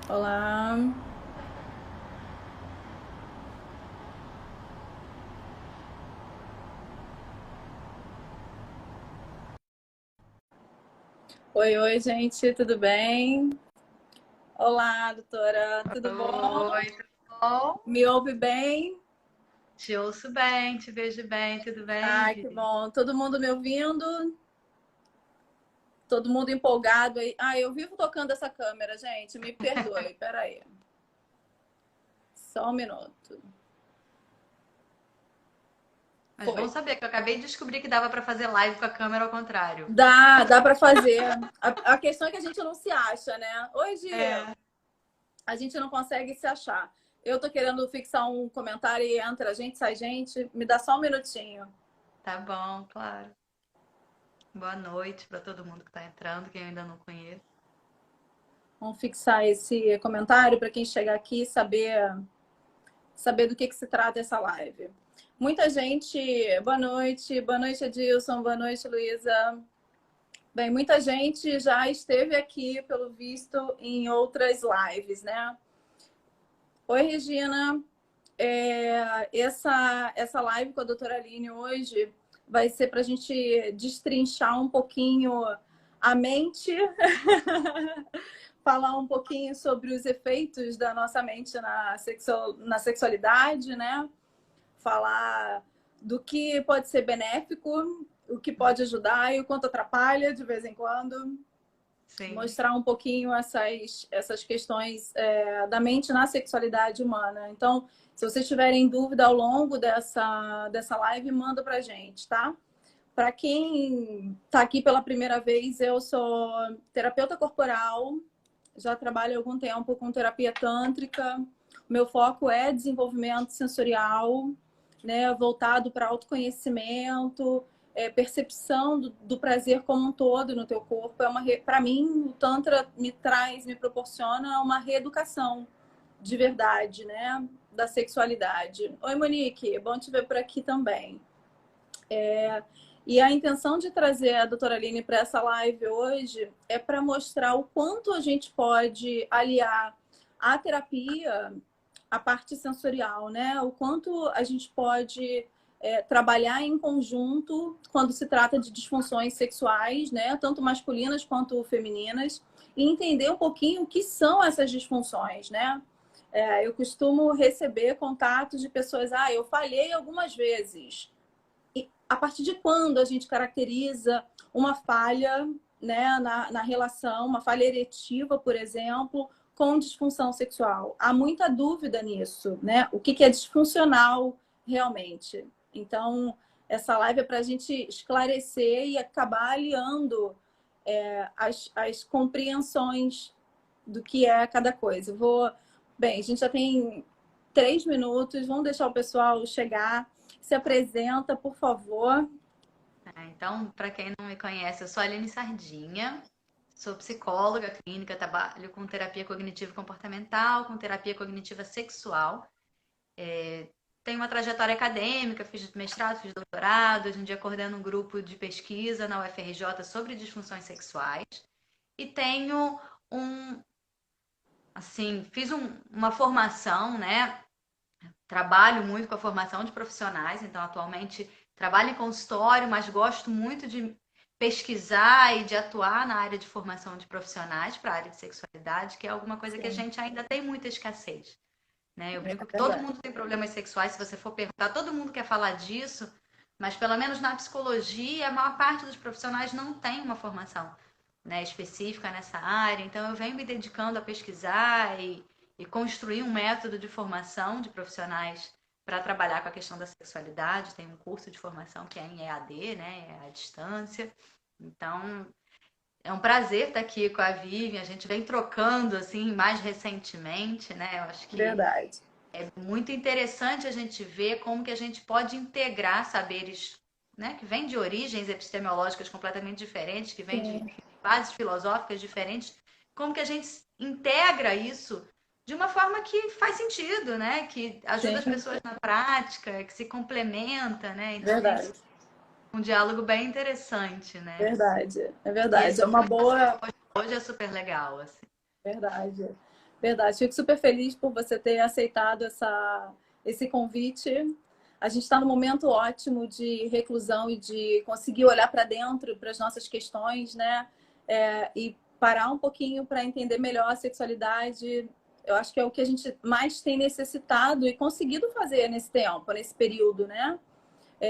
Olá. Oi, oi, gente, tudo bem? Olá, doutora, tudo bom? Oi, tudo bom? Me ouve bem? Te ouço bem, te vejo bem, tudo bem, Ai, que Vi? bom. Todo mundo me ouvindo? Todo mundo empolgado aí? Ah, eu vivo tocando essa câmera, gente, me perdoe. Peraí. Só um minuto. Mas bom Foi. saber que eu acabei de descobrir que dava para fazer live com a câmera ao contrário. Dá para fazer. A questão é que a gente não se acha, né? Hoje É, a gente não consegue se achar. Eu tô querendo fixar um comentário e entra gente, sai gente. Me dá só um minutinho. tá bom, claro. Boa noite para todo mundo que está entrando, quem eu ainda não conheço. Vamos fixar esse comentário para quem chegar aqui saber do que se trata essa live. Muita gente, boa noite, Edilson, boa noite, Luísa. Bem, muita gente já esteve aqui, pelo visto, em outras lives, né? Oi, Regina. Essa live com a doutora Aline hoje vai ser para a gente destrinchar um pouquinho a mente, falar um pouquinho sobre os efeitos da nossa mente na sexualidade, né? Falar do que pode ser benéfico, o que pode ajudar e o quanto atrapalha de vez em quando. Sim. Mostrar um pouquinho essas questões da mente na sexualidade humana. Então, se vocês tiverem dúvida ao longo dessa live, manda pra gente, tá? Para quem está aqui pela primeira vez, eu sou terapeuta corporal, já trabalho há algum tempo com terapia tântrica. Meu foco é desenvolvimento sensorial, né, voltado para autoconhecimento, percepção do prazer como um todo no teu corpo. Para mim, o Tantra me proporciona uma reeducação de verdade, né, da sexualidade. Oi, Monique, bom te ver por aqui também. E a intenção de trazer a doutora Aline para essa live hoje é para mostrar o quanto a gente pode aliar a terapia à parte sensorial, né? O quanto a gente pode trabalhar em conjunto quando se trata de disfunções sexuais, né? Tanto masculinas quanto femininas, e entender um pouquinho o que são essas disfunções, né? Eu costumo receber contatos de pessoas, eu falhei algumas vezes. A partir de quando a gente caracteriza uma falha, né, na relação, uma falha eretiva, por exemplo, com disfunção sexual? Há muita dúvida nisso, né? O que é disfuncional realmente? Então, essa live é para a gente esclarecer e acabar aliando as compreensões do que é cada coisa. Bem, a gente já tem 3 minutos, vamos deixar o pessoal chegar. Se apresenta, por favor. Então, para quem não me conhece, eu sou a Aline Sardinha, sou psicóloga clínica, trabalho com terapia cognitivo comportamental, com terapia cognitiva sexual. Tenho uma trajetória acadêmica, fiz mestrado, fiz doutorado, hoje em dia coordeno um grupo de pesquisa na UFRJ sobre disfunções sexuais e tenho um, fiz uma formação, né? Trabalho muito com a formação de profissionais, então atualmente trabalho em consultório, mas gosto muito de pesquisar e de atuar na área de formação de profissionais para a área de sexualidade, que é alguma coisa que a Sim, gente ainda tem muita escassez. Né? Eu é brinco que todo verdade. mundo tem problemas sexuais, se você for perguntar, todo mundo quer falar disso, mas pelo menos na psicologia, a maior parte dos profissionais não tem uma formação, né, específica nessa área. Então eu venho me dedicando a pesquisar e construir um método de formação de profissionais para trabalhar com a questão da sexualidade. Tem um curso de formação que é em EAD, né, é à distância. Então, é um prazer estar aqui com a Vivian. A gente vem trocando assim mais recentemente, né? Eu acho que Verdade. é muito interessante a gente ver como que a gente pode integrar saberes, né, que vêm de origens epistemológicas completamente diferentes, que vêm de Sim, bases filosóficas diferentes, como que a gente integra isso de uma forma que faz sentido, né? Que ajuda as Sim, pessoas na prática, que se complementa, né? Então, verdade. isso é um diálogo bem interessante, né? Verdade. É E verdade. esse É uma boa. hoje é super legal, assim. Verdade. Verdade. Fico super feliz por você ter aceitado esse convite. A gente está num momento ótimo de reclusão e de conseguir olhar para dentro, para as nossas questões, né? E parar um pouquinho para entender melhor a sexualidade. Eu acho que é o que a gente mais tem necessitado e conseguido fazer nesse tempo, nesse período, né?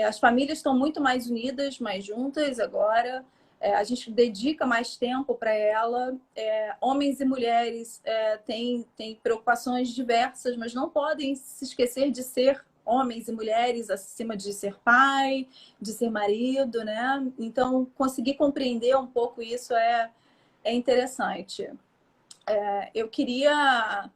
As famílias estão muito mais unidas, mais juntas agora. A gente dedica mais tempo para ela. Homens e mulheres têm preocupações diversas, mas não podem se esquecer de ser homens e mulheres acima de ser pai, de ser marido, né? Então, conseguir compreender um pouco isso é interessante. Eu queria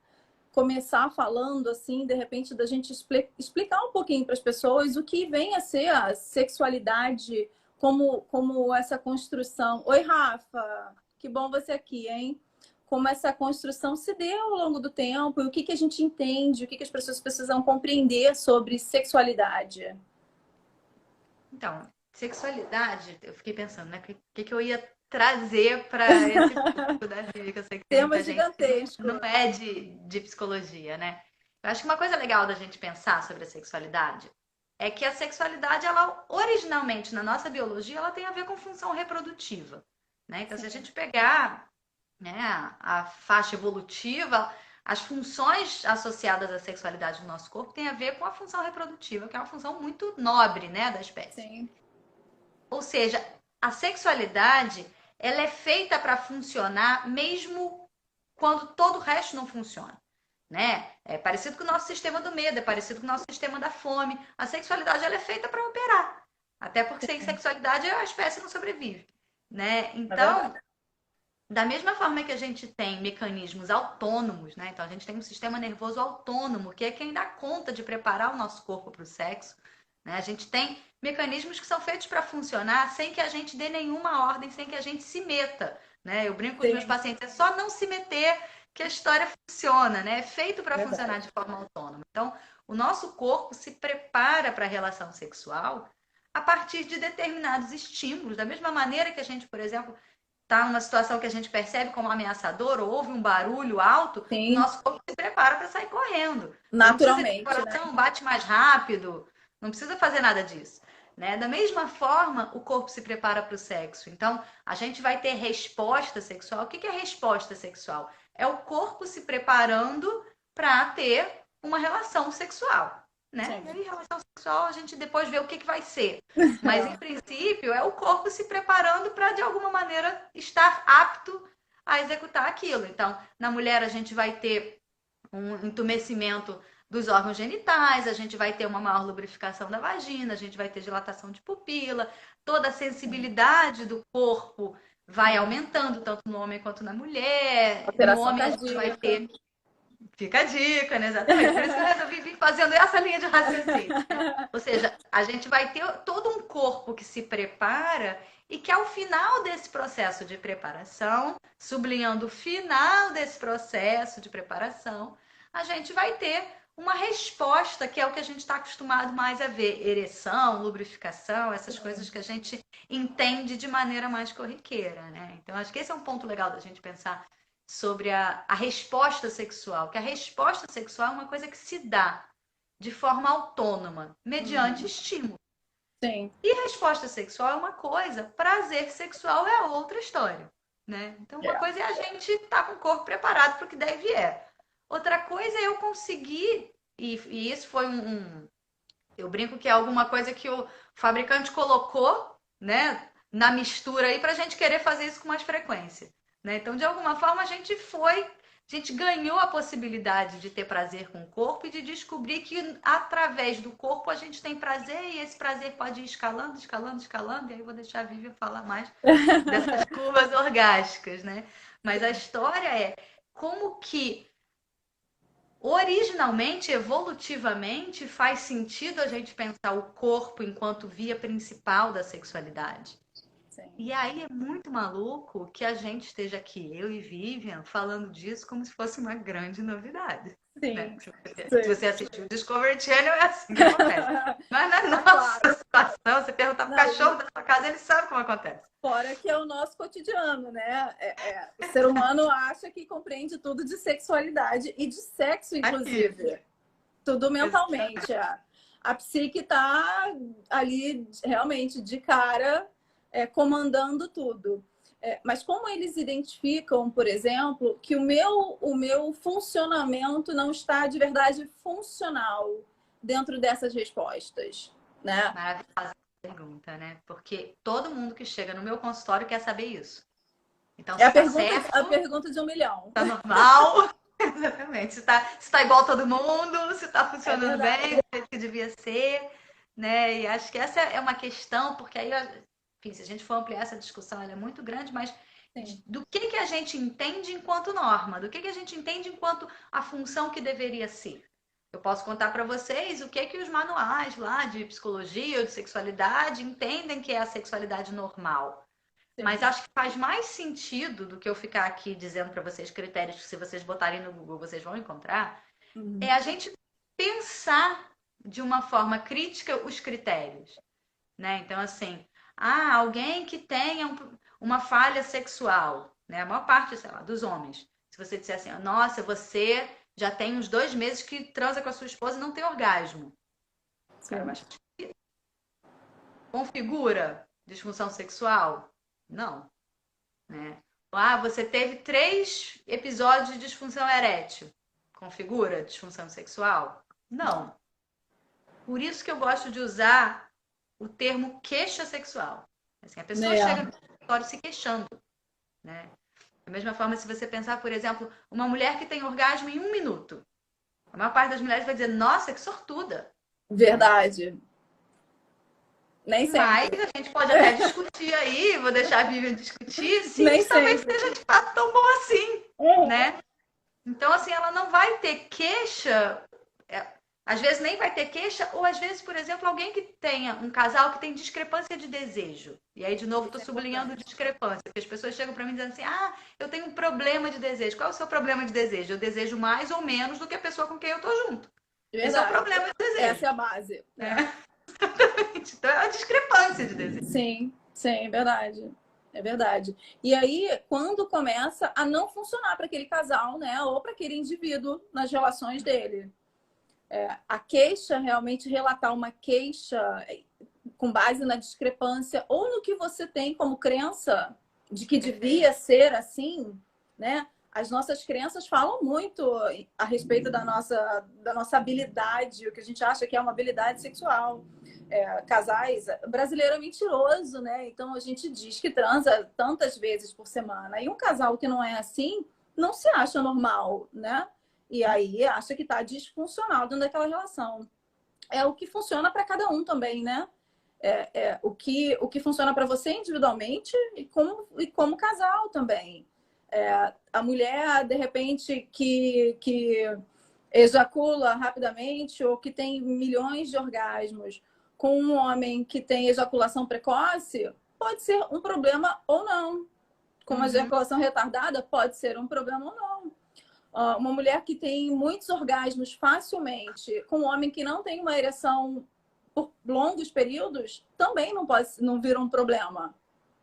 começar falando assim, de repente, da gente explicar um pouquinho para as pessoas o que vem a ser a sexualidade como essa construção. Oi, Rafa, que bom você aqui, hein? Como essa construção se deu ao longo do tempo e o que a gente entende, o que as pessoas precisam compreender sobre sexualidade. Então, sexualidade, eu fiquei pensando, né? O que eu ia trazer para esse público da Vivi, que eu sei que tem Tema muita gente que gigantesco. não é de psicologia, né? Eu acho que uma coisa legal da gente pensar sobre a sexualidade é que a sexualidade, ela originalmente na nossa biologia, ela tem a ver com função reprodutiva, né? Então, se a gente pegar, né, a faixa evolutiva, as funções associadas à sexualidade no nosso corpo têm a ver com a função reprodutiva, que é uma função muito nobre, né, da espécie. Sim, Ou seja, a sexualidade, ela é feita para funcionar mesmo quando todo o resto não funciona, né? É parecido com o nosso sistema do medo, é parecido com o nosso sistema da fome. A sexualidade, ela é feita para operar. Até porque sem sim, sexualidade a espécie não sobrevive, né? é Então, verdade. da mesma forma que a gente tem mecanismos autônomos, né? Então a gente tem um sistema nervoso autônomo, que é quem dá conta de preparar o nosso corpo para o sexo, né? A gente tem mecanismos que são feitos para funcionar sem que a gente dê nenhuma ordem, sem que a gente se meta, né? Eu brinco com os meus Sim, pacientes, é só não se meter que a história funciona, né? É feito para funcionar verdade. de forma autônoma. Então, o nosso corpo se prepara para a relação sexual a partir de determinados estímulos, da mesma maneira que a gente, por exemplo, está numa situação que a gente percebe como ameaçador, ou ouve um barulho alto, o Sim, nosso corpo se prepara para sair correndo. Você não precisa ter naturalmente, né? coração, bate mais rápido, não precisa fazer nada disso. Né? Da mesma forma, o corpo se prepara para o sexo. Então, a gente vai ter resposta sexual. O que é resposta sexual? É o corpo se preparando para ter uma relação sexual. Né? E Sim. aí, relação sexual, a gente depois vê o que vai ser. Mas, em princípio, é o corpo se preparando para, de alguma maneira, estar apto a executar aquilo. Então, na mulher, a gente vai ter um entumecimento dos órgãos genitais, a gente vai ter uma maior lubrificação da vagina, a gente vai ter dilatação de pupila, toda a sensibilidade do corpo vai aumentando, tanto no homem quanto na mulher. No Alteração homem, a gente vai cardíaca. ter. Fica a dica, né? Exatamente. Por isso que eu resolvi vir fazendo essa linha de raciocínio. Ou seja, a gente vai ter todo um corpo que se prepara e que ao final desse processo de preparação, sublinhando o final desse processo de preparação, a gente vai ter uma resposta que é o que a gente está acostumado mais a ver: ereção, lubrificação, essas coisas que a gente entende de maneira mais corriqueira, né? Então, acho que esse é um ponto legal da gente pensar sobre a resposta sexual, que a resposta sexual é uma coisa que se dá de forma autônoma, mediante estímulo. Sim, E resposta sexual é uma coisa, prazer sexual é outra história, né? Então, uma é. coisa é a gente estar com o corpo preparado para o que deve e é. Outra coisa é eu conseguir, e isso foi eu brinco que é alguma coisa que o fabricante colocou, né, na mistura aí para a gente querer fazer isso com mais frequência, né? Então, de alguma forma, a gente ganhou a possibilidade de ter prazer com o corpo e de descobrir que através do corpo a gente tem prazer e esse prazer pode ir escalando, escalando, escalando. E aí eu vou deixar a Vivian falar mais dessas curvas orgásticas, né? Mas a história é como que originalmente, evolutivamente, faz sentido a gente pensar o corpo enquanto via principal da sexualidade. Sim. E aí é muito maluco que a gente esteja aqui, eu e Vivian, falando disso como se fosse uma grande novidade. Né? Sim, Se sim. você assistiu o Discovery Channel, é assim que acontece. Mas na Tá nossa claro. situação, você perguntar pro Não, cachorro da sua casa, ele sabe como acontece. fora que é o nosso cotidiano, né? O ser humano acha que compreende tudo de sexualidade e de sexo, Aqui. inclusive. Tudo mentalmente. A psique está ali realmente de cara, comandando tudo. Mas como eles identificam, por exemplo, que o meu funcionamento não está de verdade funcional dentro dessas respostas, né? Maravilhosa pergunta, né? Porque todo mundo que chega no meu consultório quer saber isso. Então, É se tá certo, a pergunta de 1 milhão. tá normal. Exatamente. Se tá igual todo mundo, se tá É funcionando bem, verdade. do jeito que devia ser, né? E acho que essa é uma questão, porque aí, enfim, se a gente for ampliar essa discussão, ela é muito grande, mas Sim. do que a gente entende enquanto norma, do que a gente entende enquanto a função que deveria ser. Eu posso contar para vocês o que os manuais lá de psicologia ou de sexualidade entendem que é a sexualidade normal. Mas Sim. acho que faz mais sentido do que eu ficar aqui dizendo para vocês critérios que, se vocês botarem no Google, vocês vão encontrar. Uhum. É a gente pensar de uma forma crítica os critérios, né? Então, assim, alguém que tenha uma falha sexual, né? A maior parte, sei lá, dos homens. Se você disser assim, nossa, você já tem uns 2 meses que transa com a sua esposa e não tem orgasmo. O cara vai Sim. achar que configura disfunção sexual? Não, né? Você teve 3 episódios de disfunção erétil. Configura disfunção sexual? Não. Por isso que eu gosto de usar o termo queixa sexual. Assim, a pessoa chega no É. consultório se queixando, né? Da mesma forma, se você pensar, por exemplo, uma mulher que tem orgasmo em 1 minuto. A maior parte das mulheres vai dizer, nossa, que sortuda, né? Verdade. Nem Mas sempre. a gente pode até discutir aí, vou deixar a Vivian discutir, se Nem isso talvez sempre. seja de fato tão bom assim, Uhum. né? Então, assim, ela não vai ter queixa, às vezes nem vai ter queixa, ou às vezes, por exemplo, alguém que tenha um casal que tem discrepância de desejo. E aí, de novo, Isso estou é sublinhando importante. discrepância, porque as pessoas chegam para mim dizendo assim, eu tenho um problema de desejo. Qual é o seu problema de desejo? Eu desejo mais ou menos do que a pessoa com quem eu estou junto. Esse é o Verdade. problema de desejo. Essa é a base, Né? né? Então, é a discrepância de desejo. Sim, sim, é verdade. É verdade. E aí, quando começa a não funcionar para aquele casal, né? Ou para aquele indivíduo nas relações dele. A queixa, realmente relatar uma queixa com base na discrepância ou no que você tem como crença de que Perfeito. devia ser assim, né? As nossas crenças falam muito a respeito da nossa habilidade, o que a gente acha que é uma habilidade sexual. Casais, brasileiro é mentiroso, né? Então a gente diz que transa tantas vezes por semana. E um casal que não é assim não se acha normal, né? E aí acha que está disfuncional dentro daquela relação. É o que funciona para cada um também, né? O que funciona para você individualmente e como casal também. A mulher, de repente, que ejacula rapidamente ou que tem milhões de orgasmos com um homem que tem ejaculação precoce, pode ser um problema ou não. Com uma ejaculação retardada, pode ser um problema ou não. Uma mulher que tem muitos orgasmos facilmente, com um homem que não tem uma ereção por longos períodos, também não vira um problema,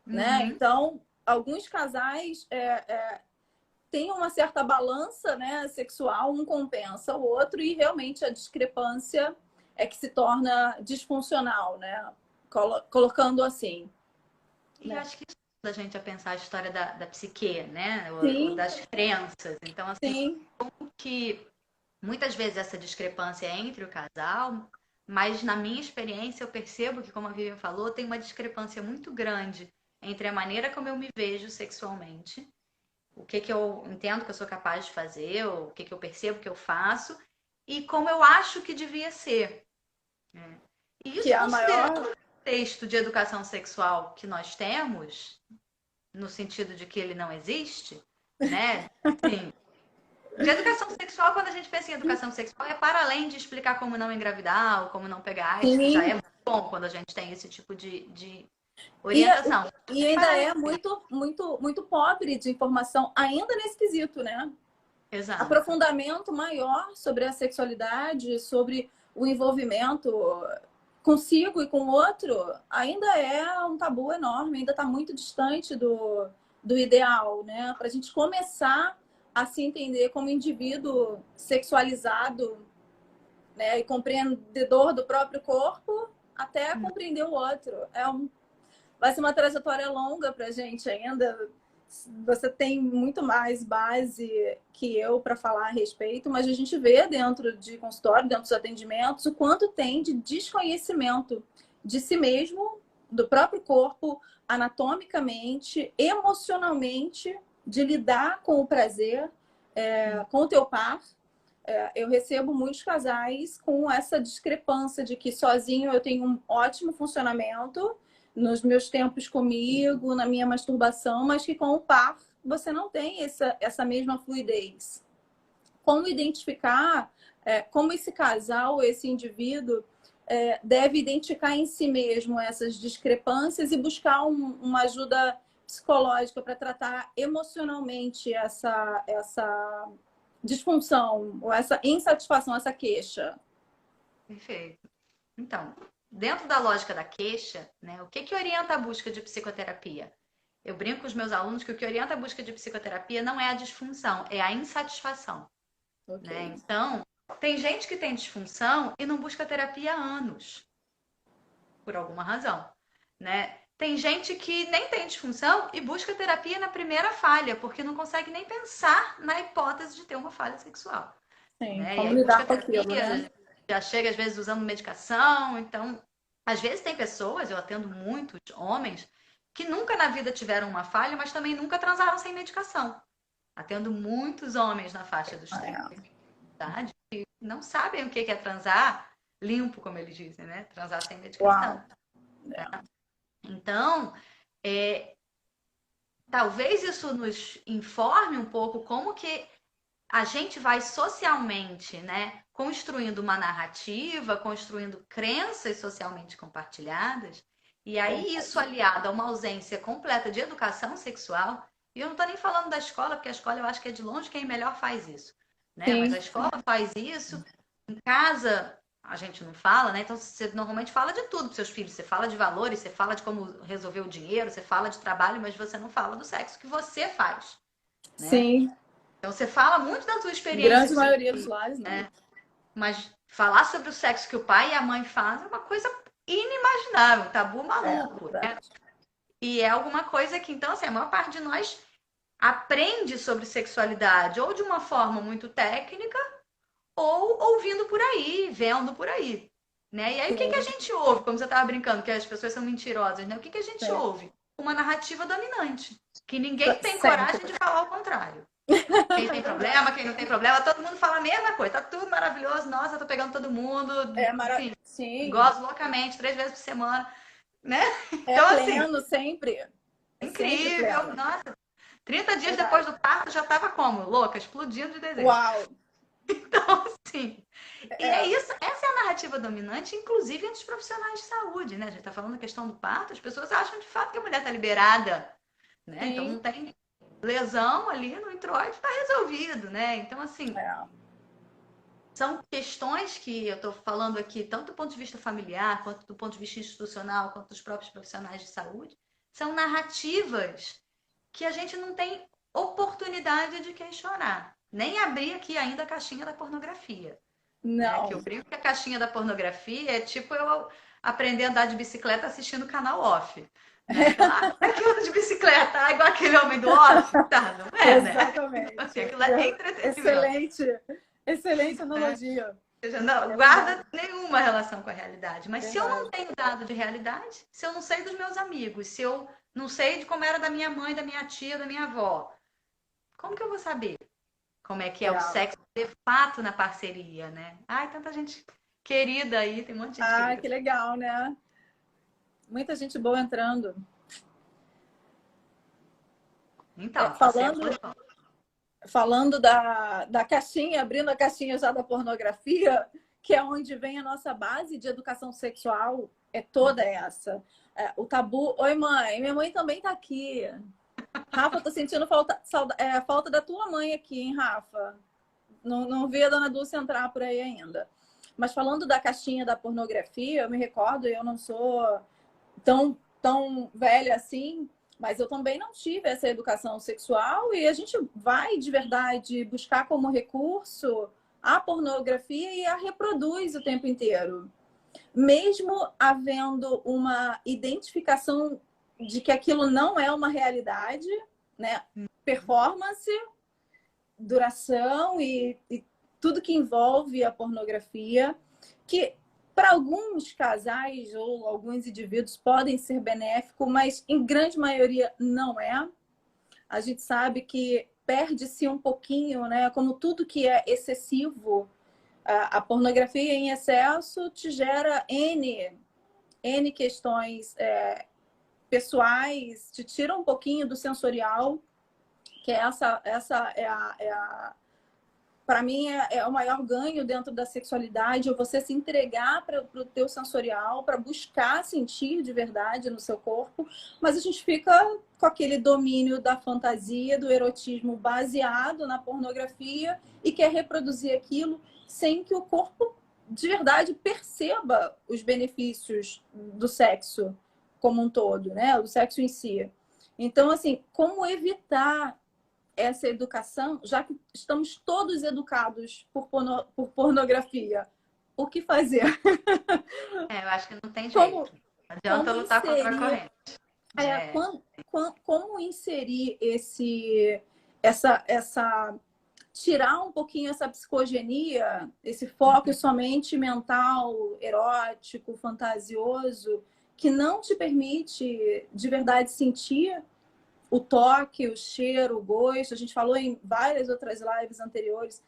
né? Então, alguns casais têm uma certa balança, né, sexual, um compensa o outro e realmente a discrepância é que se torna disfuncional, né? Colocando assim. E Né? acho que isso ajuda a gente a pensar a história da psique, né? Ou Sim, das crenças. Então, assim, sim, que muitas vezes essa discrepância é entre o casal, mas na minha experiência eu percebo que, como a Vivian falou, tem uma discrepância muito grande entre a maneira como eu me vejo sexualmente, o que eu entendo que eu sou capaz de fazer, o que eu percebo que eu faço, e como eu acho que devia ser. Né? E que isso é a considerando maior. o texto de educação sexual que nós temos, no sentido de que ele não existe, né? Assim, de educação sexual, quando a gente pensa em educação sexual, é para além de explicar como não engravidar ou como não pegar AIDS, que já Sim, é bom quando a gente tem esse tipo de E, Orientação. e ainda é muito pobre de informação, ainda nesse quesito, né? Exato. Aprofundamento maior sobre a sexualidade, sobre o envolvimento consigo e com o outro, ainda é um tabu enorme, ainda está muito distante do ideal, né? Para a gente começar a se entender como indivíduo sexualizado, né? E compreendedor do próprio corpo, até compreender o outro. Vai ser uma trajetória longa para a gente ainda. Você tem muito mais base que eu para falar a respeito, mas a gente vê dentro de consultório, dentro dos atendimentos, o quanto tem de desconhecimento de si mesmo, do próprio corpo, anatomicamente, emocionalmente, de lidar com o prazer, com o teu par. Eu recebo muitos casais com essa discrepância de que sozinho eu tenho um ótimo funcionamento nos meus tempos comigo, na minha masturbação, mas que com o par você não tem essa mesma fluidez. Como identificar, como esse casal, esse indivíduo deve identificar em si mesmo essas discrepâncias e buscar uma ajuda psicológica para tratar emocionalmente essa disfunção, ou essa insatisfação, essa queixa. Perfeito. Então, dentro da lógica da queixa, né, o que orienta a busca de psicoterapia? Eu brinco com os meus alunos que o que orienta a busca de psicoterapia não é a disfunção, é a insatisfação. Okay. Né? Então, tem gente que tem disfunção e não busca terapia há anos, por alguma razão. Né? Tem gente que nem tem disfunção e busca terapia na primeira falha, porque não consegue nem pensar na hipótese de ter uma falha sexual. Sim, Né? E como aí lidar busca com terapia, aquilo, né? já chega às vezes usando medicação. Então, às vezes tem pessoas, eu atendo muitos homens, que nunca na vida tiveram uma falha, mas também nunca transaram sem medicação. Atendo muitos homens na faixa dos 30 idade que não sabem o que é transar limpo, como eles dizem, né? Transar sem medicação. Tá? Então, talvez isso nos informe um pouco como que a gente vai socialmente, né, construindo uma narrativa, construindo crenças socialmente compartilhadas, e aí isso aliado a uma ausência completa de educação sexual, e eu não estou nem falando da escola, porque a escola eu acho que é de longe quem melhor faz isso, né? Mas a escola faz isso, em casa a gente não fala, né? Então você normalmente fala de tudo para seus filhos, você fala de valores, você fala de como resolver o dinheiro, você fala de trabalho, mas você não fala do sexo que você faz, né? Sim. Então você fala muito da tua experiência. Grande maioria dos lares, né? Mas falar sobre o sexo que o pai e a mãe fazem é uma coisa inimaginável, um tabu maluco. Né? E é alguma coisa que, então, assim, a maior parte de nós aprende sobre sexualidade ou de uma forma muito técnica ou ouvindo por aí, vendo por aí. Né? E aí, o que a gente ouve? Como você estava brincando, que as pessoas são mentirosas, né? O que a gente ouve? Uma narrativa dominante. Que ninguém tem coragem de falar o contrário. Quem tem problema, quem não tem problema, todo mundo fala a mesma coisa. Tá tudo maravilhoso, nossa, eu tô pegando todo mundo. Enfim, sim. gosto loucamente, 3 vezes por semana, né? Então, pleno, assim, sempre. Incrível, sempre nossa. 30 dias depois do parto já tava como? Louca, explodindo de desejo. Uau! Então, assim, e é isso, essa é a narrativa dominante, inclusive entre os profissionais de saúde, né? A gente tá falando da questão do parto, as pessoas acham de fato que a mulher tá liberada, né? Então não tem lesão ali no introito, está resolvido, né? Então, assim, são questões que eu estou falando aqui, tanto do ponto de vista familiar, quanto do ponto de vista institucional, quanto dos próprios profissionais de saúde, são narrativas que a gente não tem oportunidade de questionar. Nem abrir aqui ainda a caixinha da pornografia. Não. Né? Que eu brinco que a caixinha da pornografia é tipo eu aprender a andar de bicicleta assistindo canal off. Né? Então, como é que eu ando de bicicleta? Igual aquele homem do off? Tá, não é, né? Exatamente. Assim, aquilo é entretenimento. Excelente analogia. Ou seja, não guarda nenhuma relação com a realidade. Mas se eu não tenho dado de realidade, se eu não sei dos meus amigos, se eu não sei de como era da minha mãe, da minha tia, da minha avó, como que eu vou saber como é que é o sexo de fato na parceria, né? Ai, tanta gente querida aí, tem um monte de gente querida. Que legal, né? Muita gente boa entrando. Então, falando da caixinha, abrindo a caixinha já da pornografia, que é onde vem a nossa base de educação sexual, é toda essa. O tabu. Oi, mãe. Minha mãe também tá aqui. Rafa, tô sentindo falta da tua mãe aqui, hein, Rafa? Não vi a dona Dulce entrar por aí ainda. Mas falando da caixinha da pornografia, eu me recordo, eu não sou tão velha assim, mas eu também não tive essa educação sexual e a gente vai de verdade buscar como recurso a pornografia e a reproduz o tempo inteiro. Mesmo havendo uma identificação de que aquilo não é uma realidade, né? Performance, duração e tudo que envolve a pornografia, que para alguns casais ou alguns indivíduos podem ser benéfico, mas em grande maioria não é. A gente sabe que perde-se um pouquinho, né? Como tudo que é excessivo, a pornografia em excesso te gera N questões pessoais, te tira um pouquinho do sensorial, que essa para mim é o maior ganho dentro da sexualidade, é você se entregar para o teu sensorial, para buscar sentir de verdade no seu corpo, mas a gente fica com aquele domínio da fantasia, do erotismo baseado na pornografia e quer reproduzir aquilo sem que o corpo de verdade perceba os benefícios do sexo como um todo, né? O sexo em si. Então, assim, como evitar essa educação, já que estamos todos educados por pornografia? O que fazer? Eu acho que não tem jeito. Não adianta lutar contra a corrente. Como inserir tirar um pouquinho essa psicogenia, esse foco somente mental, erótico, fantasioso, que não te permite de verdade sentir o toque, o cheiro, o gosto. A gente falou em várias outras lives anteriores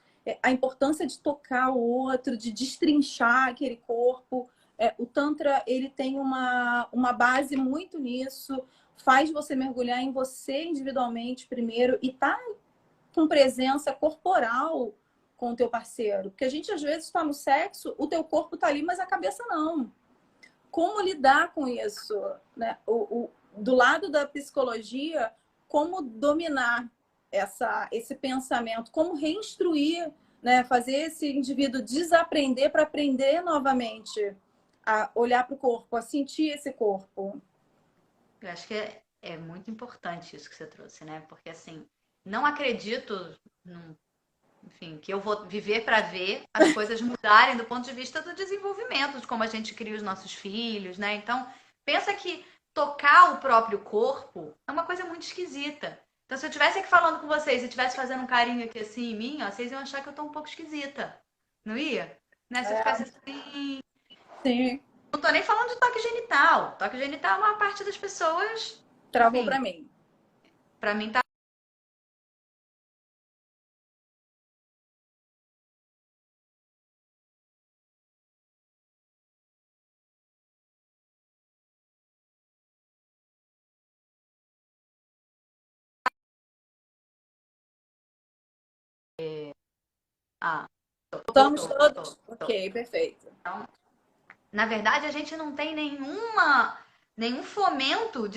a importância de tocar o outro, de destrinchar aquele corpo. O Tantra, ele tem uma base muito nisso, faz você mergulhar em você individualmente primeiro e tá com presença corporal com o teu parceiro. Porque a gente, às vezes, está no sexo, o teu corpo tá ali, mas a cabeça não. Como lidar com isso, né? Do lado da psicologia, como dominar esse pensamento, como reinstruir, né? Fazer esse indivíduo desaprender para aprender novamente a olhar para o corpo, a sentir esse corpo. Eu acho que é muito importante isso que você trouxe, né? Porque, assim, não acredito, enfim, que eu vou viver para ver as coisas mudarem do ponto de vista do desenvolvimento, de como a gente cria os nossos filhos, né? Então, pensa que tocar o próprio corpo é uma coisa muito esquisita. Então, se eu estivesse aqui falando com vocês e estivesse fazendo um carinho aqui assim em mim, ó, vocês iam achar que eu tô um pouco esquisita. Não ia? Né? Se eu tivesse assim... Sim. Não tô nem falando de toque genital. Toque genital, uma parte das pessoas... Travou para mim. Para mim tá... Estamos todos? Ok, perfeito. Então, na verdade, a gente não tem nenhum fomento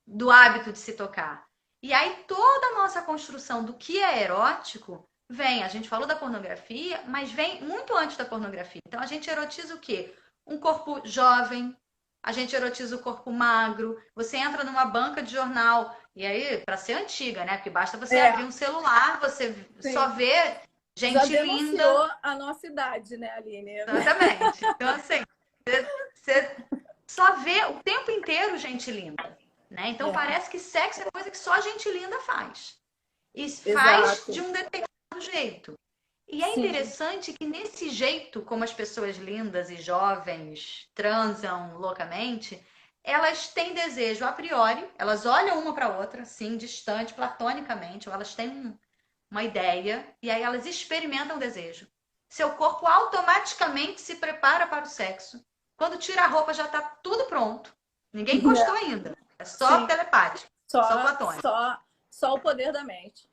do hábito de se tocar. E aí toda a nossa construção do que é erótico vem, a gente falou da pornografia, mas vem muito antes da pornografia. Então a gente erotiza o quê? Um corpo jovem, a gente erotiza o corpo magro, você entra numa banca de jornal, e aí, para ser antiga, né? Porque basta você abrir um celular, você só vê gente já linda. denunciou a nossa idade, né, Aline? Exatamente. Então, assim, você só vê o tempo inteiro gente linda, né? Então parece que sexo é coisa que só gente linda faz. E faz de um determinado jeito. E é interessante que nesse jeito, como as pessoas lindas e jovens transam loucamente, elas têm desejo a priori, elas olham uma para a outra, assim, distante, platonicamente, ou elas têm uma ideia, e aí elas experimentam o desejo. Seu corpo automaticamente se prepara para o sexo. Quando tira a roupa, já está tudo pronto. Ninguém encostou ainda. É só telepático. Só platônico. Só o poder da mente.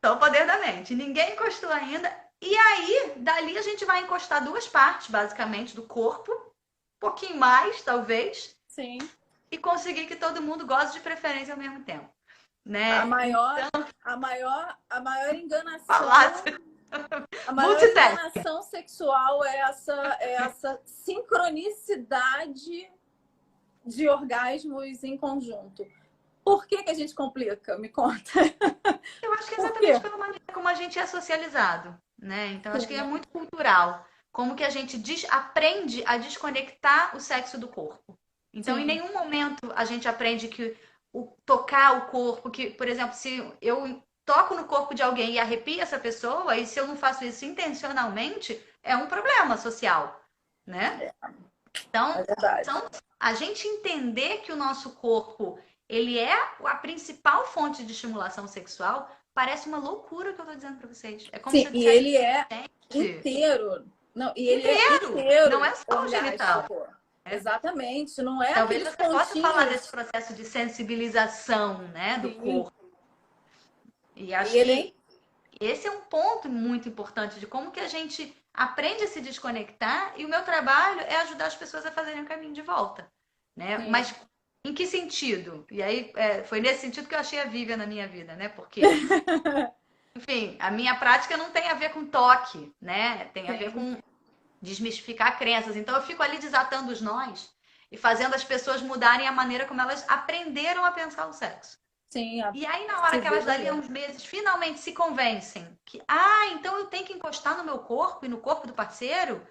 Só o poder da mente. Ninguém encostou ainda E aí, dali a gente vai encostar duas partes, basicamente, do corpo, um pouquinho mais, talvez, Sim. e conseguir que todo mundo goze de preferência ao mesmo tempo, A né? maior, Então, a maior falar enganação, a maior multitasking. enganação sexual é essa sincronicidade de orgasmos em conjunto. Por que que a gente complica? Me conta. Eu acho que é Por exatamente quê? pela maneira como a gente é socializado, né? Então, acho que é Sim, muito cultural. Como que a gente aprende a desconectar o sexo do corpo. Então, em sim, nenhum momento a gente aprende que tocar o corpo, que, por exemplo, se eu toco no corpo de alguém e arrepio essa pessoa, e se eu não faço isso intencionalmente, é um problema social, né? é Então, verdade. são, a gente entender que o nosso corpo ele é a principal fonte de estimulação sexual, parece uma loucura o que eu estou dizendo para vocês. É como se Sim, eu e dissesse, ele é gente, inteiro. Não, e ele é inteiro, não é inteiro só o genital. orgástico. Né? Exatamente. Não é Talvez aqueles você possa falar desse pontinhos. processo de sensibilização, né, do Sim. corpo. E E acho ele é. que esse é um ponto muito importante de como que a gente aprende a se desconectar e o meu trabalho é ajudar as pessoas a fazerem o caminho de volta, né? Sim. Mas em que sentido? E aí foi nesse sentido que eu achei a Vivian na minha vida, né? Porque, enfim, a minha prática não tem a ver com toque, né? Tem a ver Sim. com desmistificar crenças. Então eu fico ali desatando os nós e fazendo as pessoas mudarem a maneira como elas aprenderam a pensar o sexo. Sim. E aí, na hora Se que elas veja dali a ali. uns meses finalmente se convencem que, então eu tenho que encostar no meu corpo e no corpo do parceiro,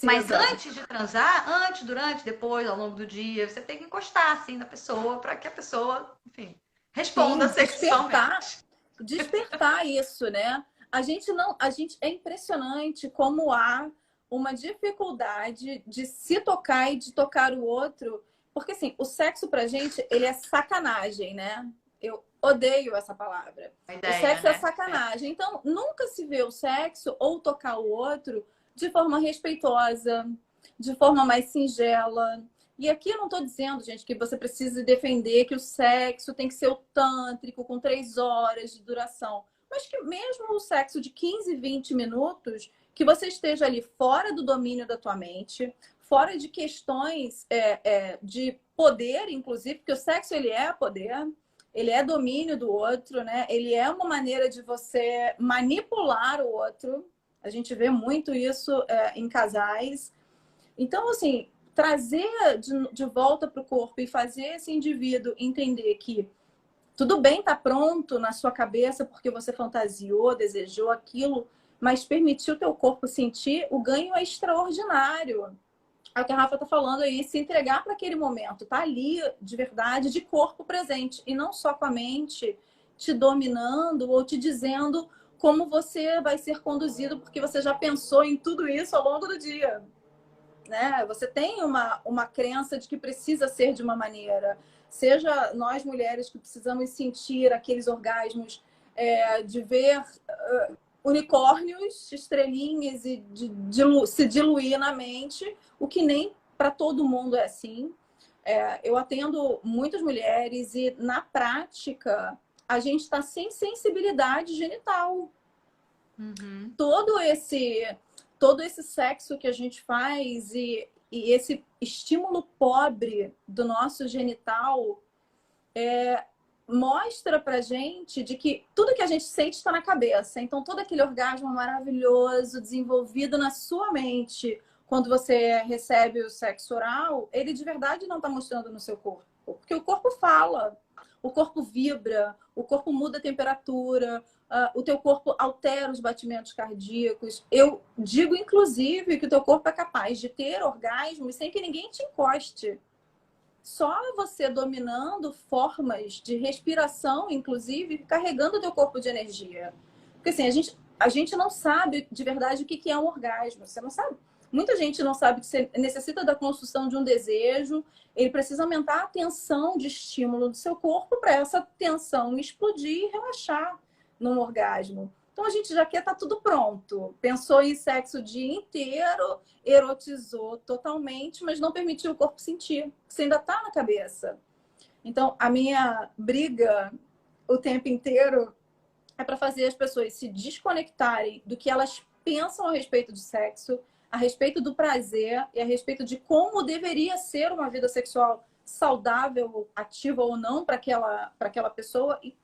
Mas Precisa. antes de transar, antes, durante, depois, ao longo do dia, você tem que encostar assim na pessoa para que a pessoa, enfim, responda Sim, despertar. sexualmente. Despertar isso, né? A gente não, a gente é impressionante como há uma dificuldade de se tocar e de tocar o outro, porque assim, o sexo pra gente, ele é sacanagem, né? Eu odeio essa palavra. A O ideia, sexo é né? sacanagem. Então, nunca se vê o sexo ou tocar o outro de forma respeitosa, de forma mais singela. E aqui eu não estou dizendo, gente, que você precisa defender que o sexo tem que ser o tântrico, com 3 horas de duração. Mas que mesmo o sexo de 15, 20 minutos, que você esteja ali fora do domínio da tua mente, fora de questões de poder, inclusive, porque o sexo ele é poder, ele é domínio do outro, né? Ele é uma maneira de você manipular o outro. A gente vê muito isso em casais. Então, assim, trazer de volta para o corpo e fazer esse indivíduo entender que tudo bem estar pronto na sua cabeça porque você fantasiou, desejou aquilo, mas permitir o teu corpo sentir, o ganho é extraordinário. É o que a Rafa está falando aí, se entregar para aquele momento, tá ali de verdade, de corpo presente, e não só com a mente te dominando ou te dizendo como você vai ser conduzido, porque você já pensou em tudo isso ao longo do dia, né? Você tem uma crença de que precisa ser de uma maneira. Seja nós mulheres que precisamos sentir aqueles orgasmos de ver unicórnios, estrelinhas e se diluir na mente, o que nem para todo mundo é assim. Eu atendo muitas mulheres e na prática a gente está sem sensibilidade genital. Uhum. Todo esse sexo que a gente faz e esse estímulo pobre do nosso genital mostra pra gente de que tudo que a gente sente está na cabeça. Então, todo aquele orgasmo maravilhoso desenvolvido na sua mente quando você recebe o sexo oral, ele de verdade não está mostrando no seu corpo. Porque o corpo fala, o corpo vibra, o corpo muda a temperatura, o teu corpo altera os batimentos cardíacos. Eu digo, inclusive, que o teu corpo é capaz de ter orgasmo sem que ninguém te encoste. Só você dominando formas de respiração, inclusive, carregando o teu corpo de energia. Porque assim, a gente não sabe de verdade o que é um orgasmo. Você não sabe. Muita gente não sabe que você necessita da construção de um desejo. Ele precisa aumentar a tensão de estímulo do seu corpo para essa tensão explodir e relaxar num orgasmo. Então a gente já quer estar tudo pronto. Pensou em sexo o dia inteiro, erotizou totalmente, mas não permitiu o corpo sentir. Você ainda está na cabeça. Então a minha briga o tempo inteiro é para fazer as pessoas se desconectarem do que elas pensam a respeito de sexo, a respeito do prazer e a respeito de como deveria ser uma vida sexual saudável, ativa ou não para aquela pessoa, e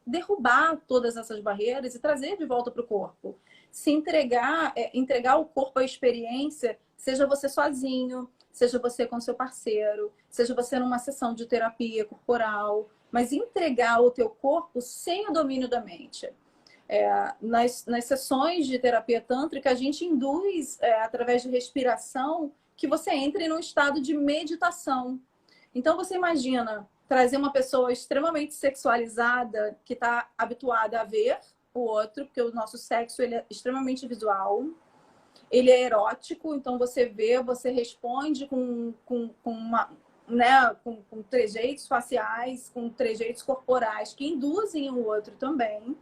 derrubar todas essas barreiras e trazer de volta para o corpo. Se entregar, entregar o corpo à experiência, seja você sozinho, seja você com seu parceiro, seja você numa sessão de terapia corporal, mas entregar o teu corpo sem o domínio da mente. Nas sessões de terapia tântrica, a gente induz, através de respiração, que você entre num estado de meditação. Então, você imagina trazer uma pessoa extremamente sexualizada, que está habituada a ver o outro, porque o nosso sexo ele é extremamente visual, ele é erótico, então você vê, você responde com trejeitos faciais, com trejeitos corporais que induzem o outro também.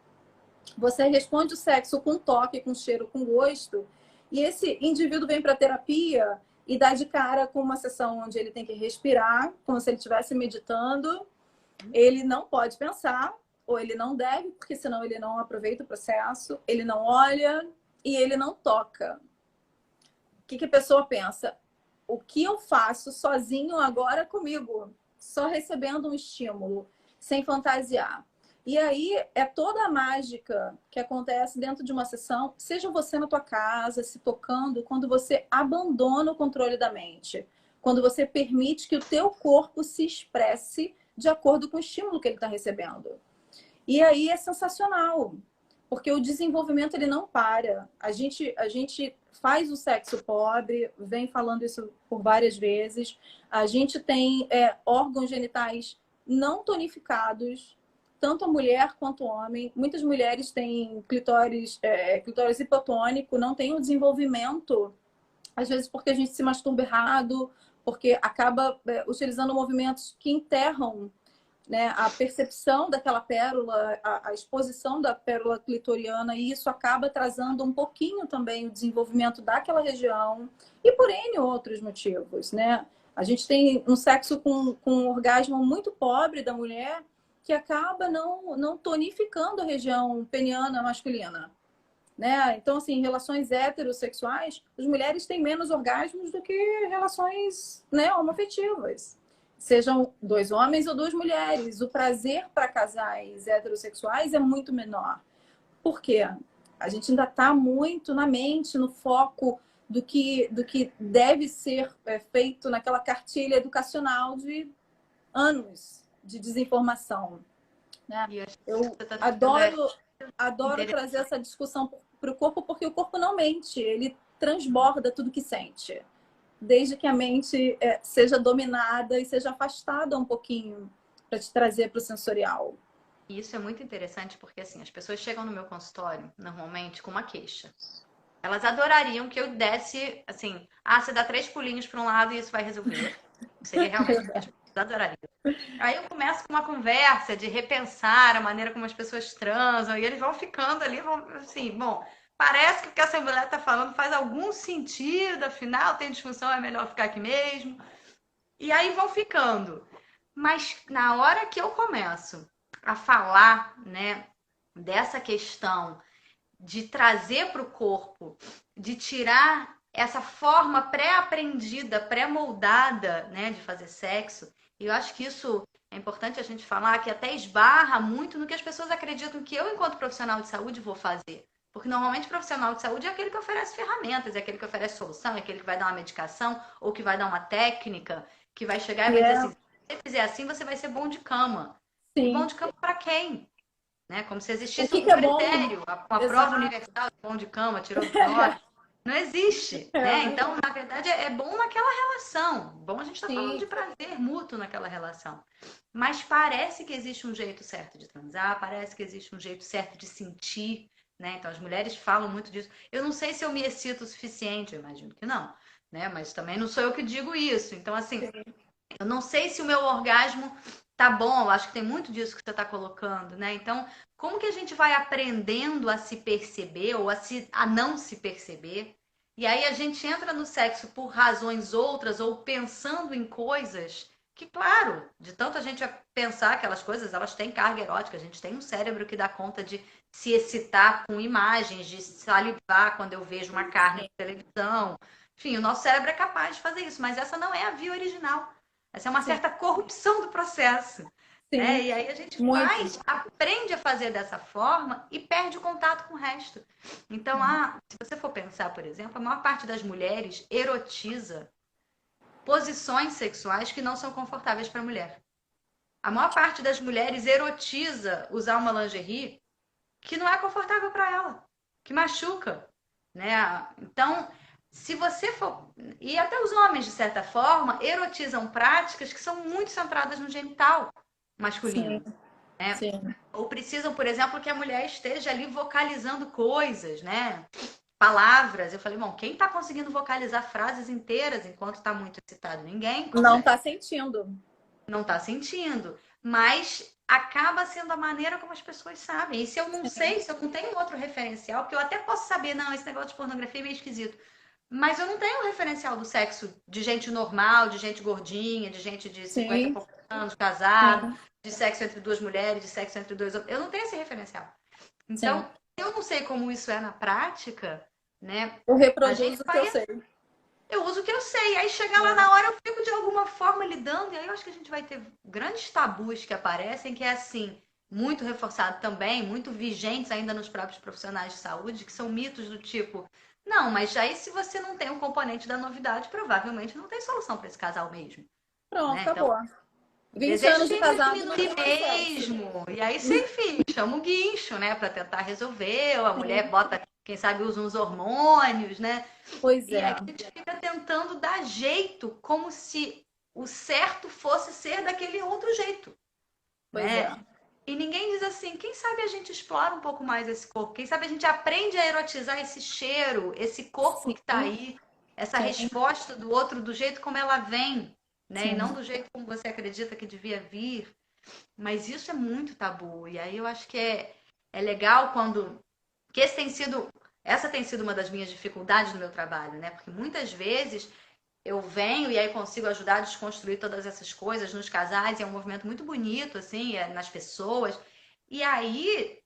Você responde o sexo com toque, com cheiro, com gosto. E esse indivíduo vem para a terapia e dá de cara com uma sessão onde ele tem que respirar, como se ele estivesse meditando. Ele não pode pensar, ou ele não deve, porque senão ele não aproveita o processo. Ele não olha e ele não toca. O que a pessoa pensa? O que eu faço sozinho agora comigo? Só recebendo um estímulo, sem fantasiar. E aí é toda a mágica que acontece dentro de uma sessão, seja você na tua casa, se tocando, quando você abandona o controle da mente. Quando você permite que o teu corpo se expresse de acordo com o estímulo que ele está recebendo. E aí é sensacional, porque o desenvolvimento ele não para. A gente faz o sexo pobre, vem falando isso por várias vezes. A gente tem órgãos genitais não tonificados, tanto a mulher quanto o homem. Muitas mulheres têm clitóris hipotônico, não tem o desenvolvimento, às vezes porque a gente se masturba errado, porque acaba utilizando movimentos que enterram, né, a percepção daquela pérola, a exposição da pérola clitoriana, e isso acaba atrasando um pouquinho também o desenvolvimento daquela região, e por N outros motivos, né? A gente tem um sexo com um orgasmo muito pobre da mulher, que acaba não tonificando a região peniana masculina, né? Então, assim, em relações heterossexuais, as mulheres têm menos orgasmos do que relações, né, homoafetivas. Sejam dois homens ou duas mulheres. O prazer para casais heterossexuais é muito menor. Por quê? A gente ainda está muito na mente, no foco do que deve ser feito naquela cartilha educacional de anos de desinformação, né? Eu adoro trazer essa discussão para o corpo, porque o corpo não mente, ele transborda tudo que sente, desde que a mente seja dominada e seja afastada um pouquinho para te trazer para o sensorial. E isso é muito interessante porque, assim, as pessoas chegam no meu consultório, normalmente, com uma queixa. Elas adorariam que eu desse, assim, você dá 3 pulinhos para um lado e isso vai resolver. Seria realmente, adoraria. Aí eu começo com uma conversa de repensar a maneira como as pessoas transam, e eles vão ficando ali, assim, bom, parece que o que essa mulher está falando faz algum sentido, afinal tem disfunção, é melhor ficar aqui mesmo. E aí vão ficando. Mas na hora que eu começo a falar, né, dessa questão de trazer para o corpo, de tirar essa forma pré-aprendida, pré-moldada, né, de fazer sexo, e eu acho que isso é importante a gente falar, que até esbarra muito no que as pessoas acreditam que eu, enquanto profissional de saúde, vou fazer. Porque normalmente o profissional de saúde é aquele que oferece ferramentas, é aquele que oferece solução, é aquele que vai dar uma medicação ou que vai dar uma técnica, que vai chegar e vai dizer assim, se você fizer assim, você vai ser bom de cama. Sim. E bom de cama para quem? Né? Como se existisse um critério, uma prova universal de bom de cama, tirou do nós. Não existe, né? Então, na verdade, é bom naquela relação. Bom, a gente está falando de prazer mútuo naquela relação. Mas parece que existe um jeito certo de transar, parece que existe um jeito certo de sentir, né? Então, as mulheres falam muito disso. Eu não sei se eu me excito o suficiente, eu imagino que não, né? Mas também não sou eu que digo isso. Então, assim, eu não sei se o meu orgasmo tá bom, eu acho que tem muito disso que você está colocando, né? Então, como que a gente vai aprendendo a se perceber ou a não se perceber? E aí a gente entra no sexo por razões outras ou pensando em coisas que, claro, de tanto a gente pensar aquelas coisas, elas têm carga erótica, a gente tem um cérebro que dá conta de se excitar com imagens, de salivar quando eu vejo uma carne na televisão. Enfim, o nosso cérebro é capaz de fazer isso, mas essa não é a via original. Essa é uma certa corrupção do processo. Né? E aí a gente aprende a fazer dessa forma e perde o contato com o resto. Então, se você for pensar, por exemplo, a maior parte das mulheres erotiza posições sexuais que não são confortáveis para a mulher. A maior parte das mulheres erotiza usar uma lingerie que não é confortável para ela, que machuca, né? Então, se você for... E até os homens, de certa forma, erotizam práticas que são muito centradas no genital masculino. Sim. Né? Sim. Ou precisam, por exemplo, que a mulher esteja ali vocalizando coisas, né? Palavras. Eu falei, bom, quem está conseguindo vocalizar frases inteiras enquanto está muito excitado? Ninguém consegue. Não está sentindo. Não está sentindo. Mas acaba sendo a maneira como as pessoas sabem. E se eu não sei, se eu não tenho outro referencial, porque eu até posso saber, não, esse negócio de pornografia é meio esquisito. Mas eu não tenho um referencial do sexo de gente normal, de gente gordinha, de gente de 50 e poucos anos, casado, de sexo entre duas mulheres, de sexo entre dois homens. Eu não tenho esse referencial. Então, eu não sei como isso é na prática, né? Eu reproduzo o que eu sei. Eu uso o que eu sei. Aí chegar lá na hora eu fico de alguma forma lidando. E aí eu acho que a gente vai ter grandes tabus que aparecem, que é assim, muito reforçado também, muito vigentes ainda nos próprios profissionais de saúde, que são mitos do tipo, não, mas aí se você não tem um componente da novidade, provavelmente não tem solução para esse casal mesmo. Pronto, né? acabou. Então, 20 anos de casado diminuir mesmo. E aí você, enfim, chama o guincho, né? Para tentar resolver. Ou a mulher bota, quem sabe, usa uns hormônios, né? Pois e aí a gente fica tentando dar jeito, como se o certo fosse ser daquele outro jeito. Né? E ninguém diz assim, quem sabe a gente explora um pouco mais esse corpo? Quem sabe a gente aprende a erotizar esse cheiro, esse corpo que está aí, essa resposta do outro do jeito como ela vem, né? E não do jeito como você acredita que devia vir. Mas isso é muito tabu. E aí eu acho que é legal quando... que essa tem sido uma das minhas dificuldades no meu trabalho, né? Porque muitas vezes eu venho e aí consigo ajudar a desconstruir todas essas coisas nos casais, e é um movimento muito bonito, assim, nas pessoas. E aí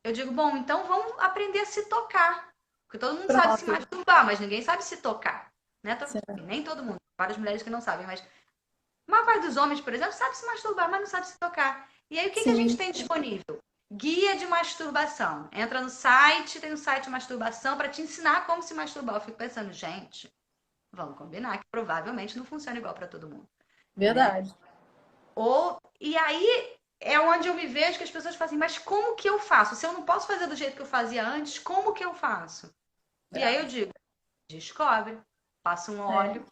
eu digo, bom, então vamos aprender a se tocar. Porque todo mundo sabe se masturbar, mas ninguém sabe se tocar. Né? Nem todo mundo. Várias mulheres que não sabem, mas a maior parte dos homens, por exemplo, sabe se masturbar, mas não sabe se tocar. E aí o que a gente tem disponível? Guia de masturbação. Entra no site, tem um site de masturbação para te ensinar como se masturbar. Eu fico pensando, gente, vamos combinar que provavelmente não funciona igual para todo mundo. Verdade. Né? E aí é onde eu me vejo que as pessoas falam assim, mas como que eu faço? Se eu não posso fazer do jeito que eu fazia antes, como que eu faço? E aí eu digo, descobre, passa um óleo,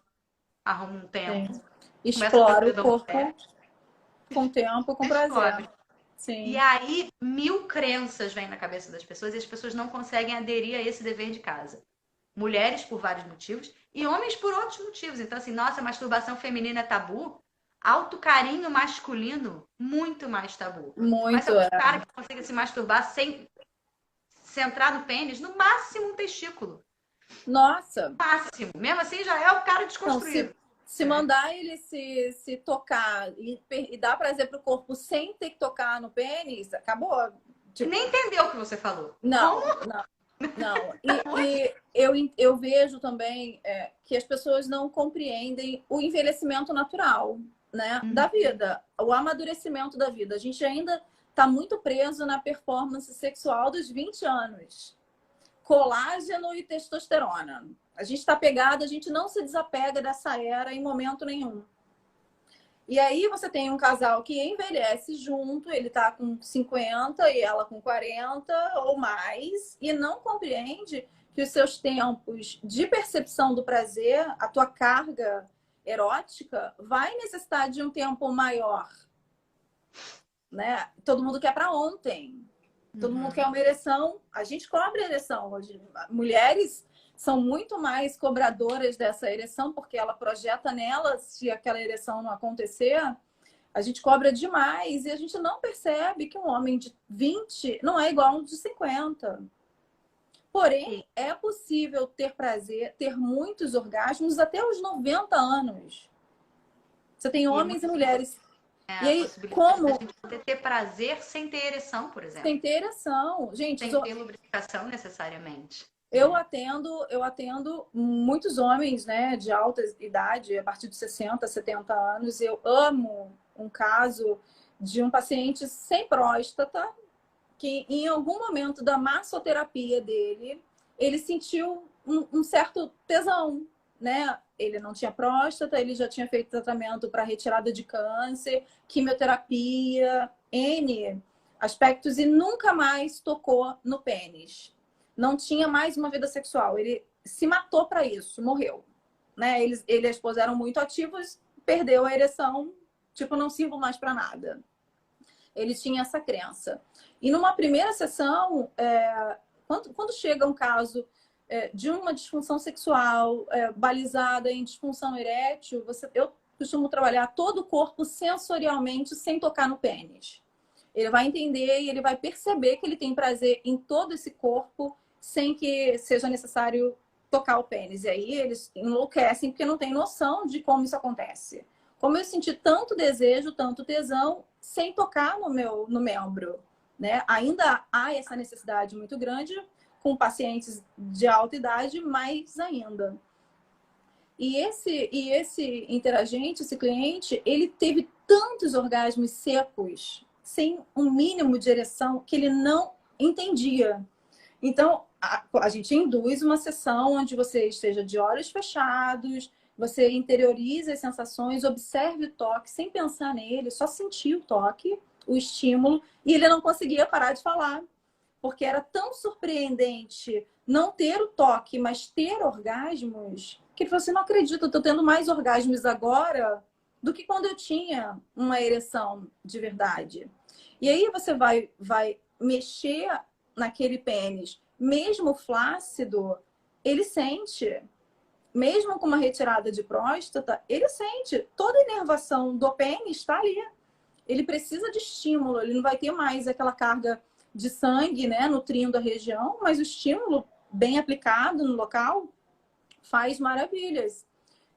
arruma um tempo. Explora o corpo com tempo, com prazer. Sim. E aí, 1000 crenças vêm na cabeça das pessoas e as pessoas não conseguem aderir a esse dever de casa. Mulheres por vários motivos e homens por outros motivos. Então, assim, nossa, masturbação feminina é tabu. Autocarinho masculino, muito mais tabu. Muito. Mas é um cara que consegue se masturbar sem centrar no pênis, no máximo um testículo. Nossa. No máximo. Mesmo assim, já é o cara desconstruído. Não, se mandar ele se tocar e dar prazer pro corpo sem ter que tocar no pênis, acabou. Tipo... Nem entendeu o que você falou. Não, não. E eu vejo também que as pessoas não compreendem o envelhecimento natural, né, da vida, o amadurecimento da vida. A gente ainda está muito preso na performance sexual dos 20 anos. Colágeno e testosterona. A gente está pegado, a gente não se desapega dessa era em momento nenhum. E aí você tem um casal que envelhece junto, ele tá com 50 e ela com 40 ou mais, e não compreende que os seus tempos de percepção do prazer, a tua carga erótica, vai necessitar de um tempo maior. Né? Todo mundo quer para ontem. Todo mundo quer uma ereção. A gente cobra ereção. Mulheres são muito mais cobradoras dessa ereção, porque ela projeta nela, se aquela ereção não acontecer, a gente cobra demais e a gente não percebe que um homem de 20 não é igual a um de 50. Porém, é possível ter prazer, ter muitos orgasmos até os 90 anos. Você tem homens e mulheres E A aí, possibilidade da como gente poder ter prazer sem ter ereção, por exemplo. sem ter ereção? Gente, Sem ter lubrificação necessariamente. eu atendo muitos homens, né, de alta idade, a partir de 60, 70 anos. Eu amo um caso de um paciente sem próstata que em algum momento da massoterapia dele, ele sentiu um certo tesão, né? Ele não tinha próstata, ele já tinha feito tratamento para retirada de câncer, quimioterapia, N aspectos e nunca mais tocou no pênis. Não tinha mais uma vida sexual. Ele se matou para isso, morreu. Né? Ele e a esposa eram muito ativos, perdeu a ereção, tipo, não sirvo mais para nada. Ele tinha essa crença. E numa primeira sessão, quando chega um caso de uma disfunção sexual balizada em disfunção erétil, eu costumo trabalhar todo o corpo sensorialmente sem tocar no pênis. Ele vai entender e ele vai perceber que ele tem prazer em todo esse corpo sem que seja necessário tocar o pênis. E aí eles enlouquecem porque não tem noção de como isso acontece. Como eu senti tanto desejo, tanto tesão, sem tocar no membro, né? Ainda há essa necessidade muito grande com pacientes de alta idade, mais ainda. E esse interagente, esse cliente, ele teve tantos orgasmos secos, sem um mínimo de ereção, que ele não entendia. Então, a gente induz uma sessão onde você esteja de olhos fechados, você interioriza as sensações, observe o toque sem pensar nele, só sentir o toque, o estímulo, e ele não conseguia parar de falar, porque era tão surpreendente não ter o toque, mas ter orgasmos, que ele falou assim, não acredito, eu tô tendo mais orgasmos agora do que quando eu tinha uma ereção de verdade. E aí você vai mexer naquele pênis, mesmo flácido, ele sente. Mesmo com uma retirada de próstata, ele sente. Toda a inervação do pênis está ali. Ele precisa de estímulo, ele não vai ter mais aquela carga de sangue, né, nutrindo a região, mas o estímulo bem aplicado no local faz maravilhas.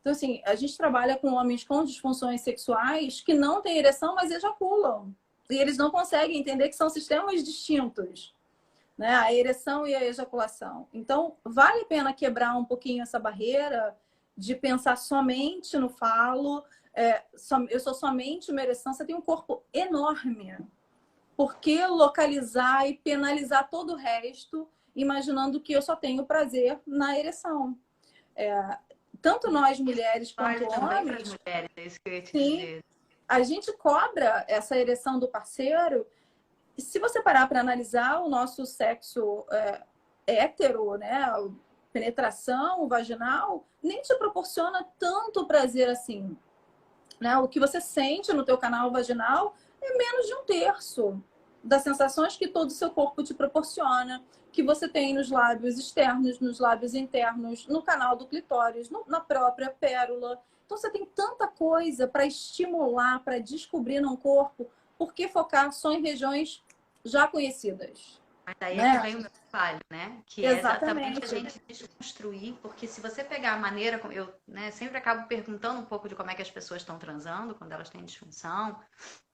Então, assim, a gente trabalha com homens com disfunções sexuais que não têm ereção, mas ejaculam. E eles não conseguem entender que são sistemas distintos, né? A ereção e a ejaculação. Então, vale a pena quebrar um pouquinho essa barreira de pensar somente no falo. Eu sou somente uma ereção. Você tem um corpo enorme. Por que localizar e penalizar todo o resto, imaginando que eu só tenho prazer na ereção? Tanto nós mulheres quanto homens, mulheres, é isso que eu ia te sim, dizer. A gente cobra essa ereção do parceiro. E se você parar para analisar o nosso sexo hétero, né, penetração vaginal, nem te proporciona tanto prazer assim, né? O que você sente no teu canal vaginal é menos de 1/3 das sensações que todo o seu corpo te proporciona, que você tem nos lábios externos, nos lábios internos, no canal do clitóris, na própria pérola. Então você tem tanta coisa para estimular, para descobrir num corpo, por que focar só em regiões já conhecidas? Mas aí é Né? que vem o meu trabalho, né? Que é exatamente a gente desconstruir, porque se você pegar a maneira como eu, né, sempre acabo perguntando um pouco de como é que as pessoas estão transando quando elas têm disfunção.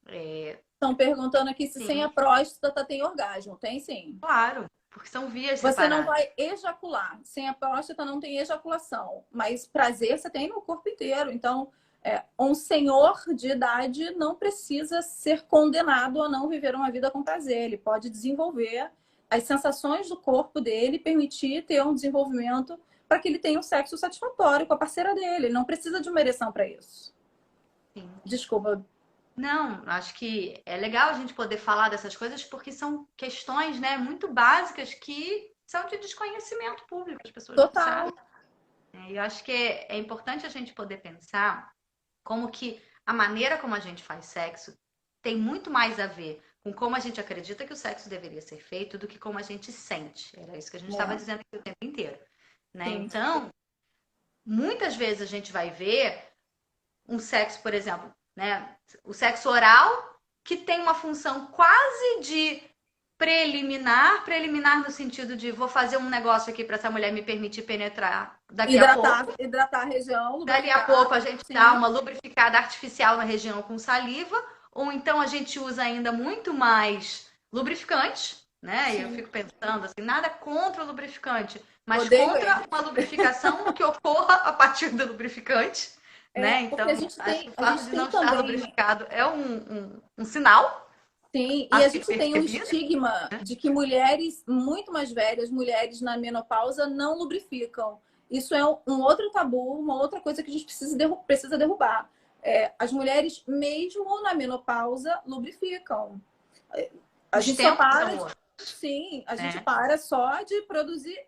Estão perguntando aqui se Sim. sem a próstata tem orgasmo. Tem sim. Claro, porque são vias Você separadas. não vai ejacular. Sem a próstata não tem ejaculação. Mas prazer você tem no corpo inteiro. Então, um senhor de idade não precisa ser condenado a não viver uma vida com prazer. Ele pode desenvolver as sensações do corpo dele, permitir ter um desenvolvimento para que ele tenha um sexo satisfatório com a parceira dele. Ele não precisa de uma ereção para isso. Sim. Desculpa. Não, acho que é legal a gente poder falar dessas coisas porque são questões, né, muito básicas que são de desconhecimento público. As pessoas não sabem. E eu acho que é importante a gente poder pensar como que a maneira como a gente faz sexo tem muito mais a ver com como a gente acredita que o sexo deveria ser feito do que como a gente sente. Era isso que a gente estava dizendo aqui o tempo inteiro, né? Então, muitas vezes a gente vai ver um sexo, por exemplo, né? O sexo oral, que tem uma função quase de preliminar no sentido de vou fazer um negócio aqui para essa mulher me permitir penetrar daqui a pouco. Hidratar a região. Dali a pouco a gente dá uma lubrificada artificial na região com saliva, ou então a gente usa ainda muito mais lubrificante, né? E eu Sim. fico pensando assim, nada contra o lubrificante, mas Odeio contra ele. uma lubrificação que ocorra a partir do lubrificante, né? Porque Então, acho que o a fato gente de não tem estar também. lubrificado é um sinal Sim, e a a se gente tem um perceber, estigma né? de que mulheres muito mais velhas, mulheres na menopausa, não lubrificam. Isso é um outro tabu, uma outra coisa que a gente precisa derrubar. As mulheres, mesmo na menopausa, lubrificam. A Os gente só tempos para, são outros, sim, a gente né? para só de produzir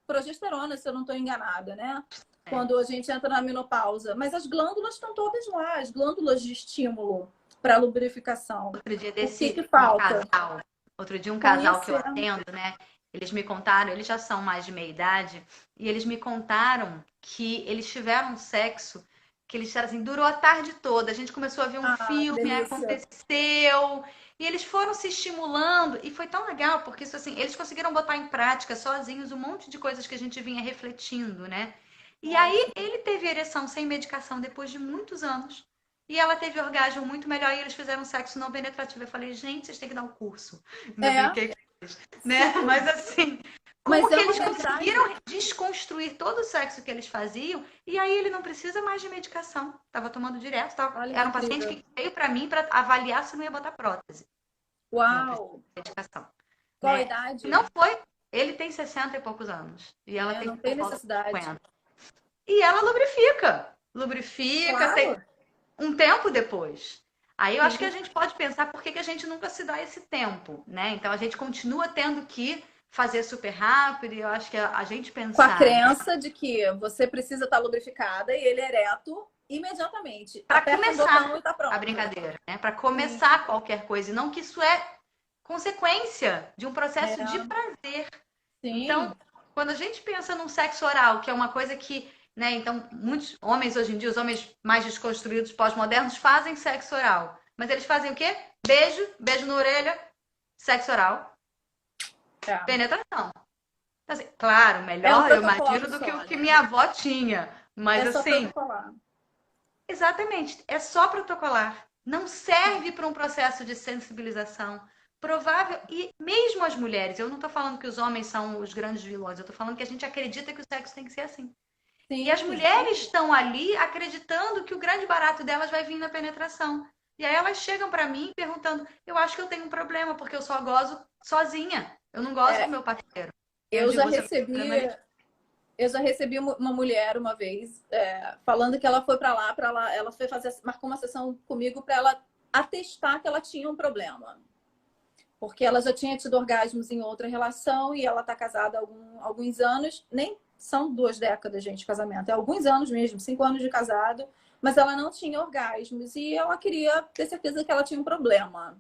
progesterona, se eu não estou enganada, né? É. Quando a gente entra na menopausa. Mas as glândulas estão todas lá, as glândulas de estímulo para lubrificação. Outro dia O que desse que um falta? casal, outro dia um casal que eu Conhecer. atendo, né? Eles me contaram, eles já são mais de meia idade, e eles me contaram que eles tiveram sexo, que eles disseram assim, durou a tarde toda. A gente começou a ver um Ah, que filme, delícia. aconteceu, e eles foram se estimulando, e foi tão legal, porque isso assim, eles conseguiram botar em prática sozinhos um monte de coisas que a gente vinha refletindo, né? E aí Ótimo. ele teve ereção sem medicação depois de muitos anos. E ela teve orgasmo muito melhor e eles fizeram sexo não penetrativo. Eu falei, gente, vocês têm que dar um curso. Ainda É, brinquei com eles, né? sim. Mas assim, como Mas que é uma eles realidade. conseguiram desconstruir todo o sexo que eles faziam e aí ele não precisa mais de medicação. Tava tomando direto, Olha que era um paciente incrível. que veio para mim para avaliar se não ia botar prótese. Não precisa Uau. de medicação, Qual a né? idade? Não foi, ele tem 60 e poucos anos e ela tem Não tem por volta de necessidade. 50. E ela lubrifica. Lubrifica, tem Claro. um tempo depois. Aí eu acho que a Sim. gente pode pensar por que que a gente nunca se dá esse tempo, né? Então a gente continua tendo que fazer super rápido e eu acho que a gente Com a pensar, né? crença de que você precisa estar lubrificada e ele é ereto imediatamente. Para Aperta um botão começar e tá a pronto. brincadeira, né? Para Sim. começar qualquer coisa, e não que isso é consequência de um É, processo de prazer. Então, sim. quando a gente pensa num sexo oral, que é uma coisa que, né, então muitos homens hoje em dia, os homens mais desconstruídos, pós-modernos, fazem sexo oral. Mas eles fazem o quê? Beijo, beijo na orelha, sexo oral, É. penetração. Então, assim, claro, É um melhor, eu protocolo imagino, do que o só, que né? minha avó tinha. Mas É só assim, protocolar. exatamente, é só protocolar. Não serve para um processo de sensibilização. Provável, e mesmo as mulheres, eu não estou falando que os homens são os grandes vilões, eu estou falando que a gente acredita que o sexo tem que ser assim. E as Sim. mulheres estão ali acreditando que o grande barato delas vai vir na penetração. E aí elas chegam para mim perguntando: eu acho que eu tenho um problema, porque eu só gozo sozinha. Eu não gozo com É, meu parceiro. E eu eu digo: já você não tem recebi, problema nenhum. eu já recebi uma mulher uma vez falando que ela foi para lá, ela foi marcou uma sessão comigo para ela atestar que ela tinha um problema. Porque ela já tinha tido orgasmos em outra relação e ela está casada há alguns anos, nem são 2 décadas, gente, de casamento, é alguns anos mesmo, 5 anos de casado, mas ela não tinha orgasmos e ela queria ter certeza que ela tinha um problema.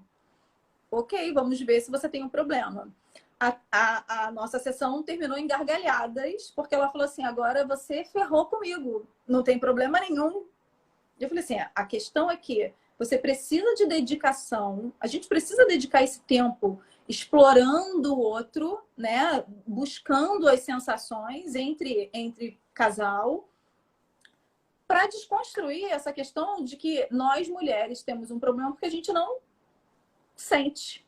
Ok, vamos ver se você tem um problema. A nossa sessão terminou em gargalhadas, porque ela falou assim: agora você ferrou comigo, não tem problema nenhum. Eu falei assim: a questão é que você precisa de dedicação, a gente precisa dedicar esse tempo explorando o outro, né? Buscando as sensações entre casal, para desconstruir essa questão de que nós mulheres temos um problema porque a gente não sente.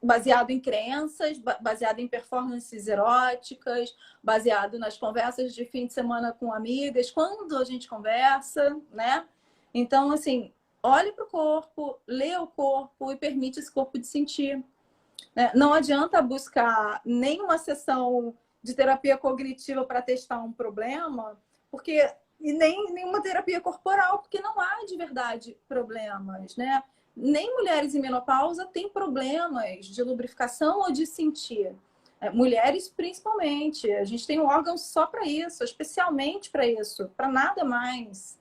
Baseado em crenças, baseado em performances eróticas, baseado nas conversas de fim de semana com amigas, quando a gente conversa, né? Então, assim, olhe para o corpo, lê o corpo e permite esse corpo de sentir, né? Não adianta buscar nenhuma sessão de terapia cognitiva para testar um problema, porque e nem nenhuma terapia corporal, porque não há de verdade problemas, né? Nem mulheres em menopausa têm problemas de lubrificação ou de sentir. Mulheres, principalmente. A gente tem um órgão só para isso, especialmente para isso, para nada mais.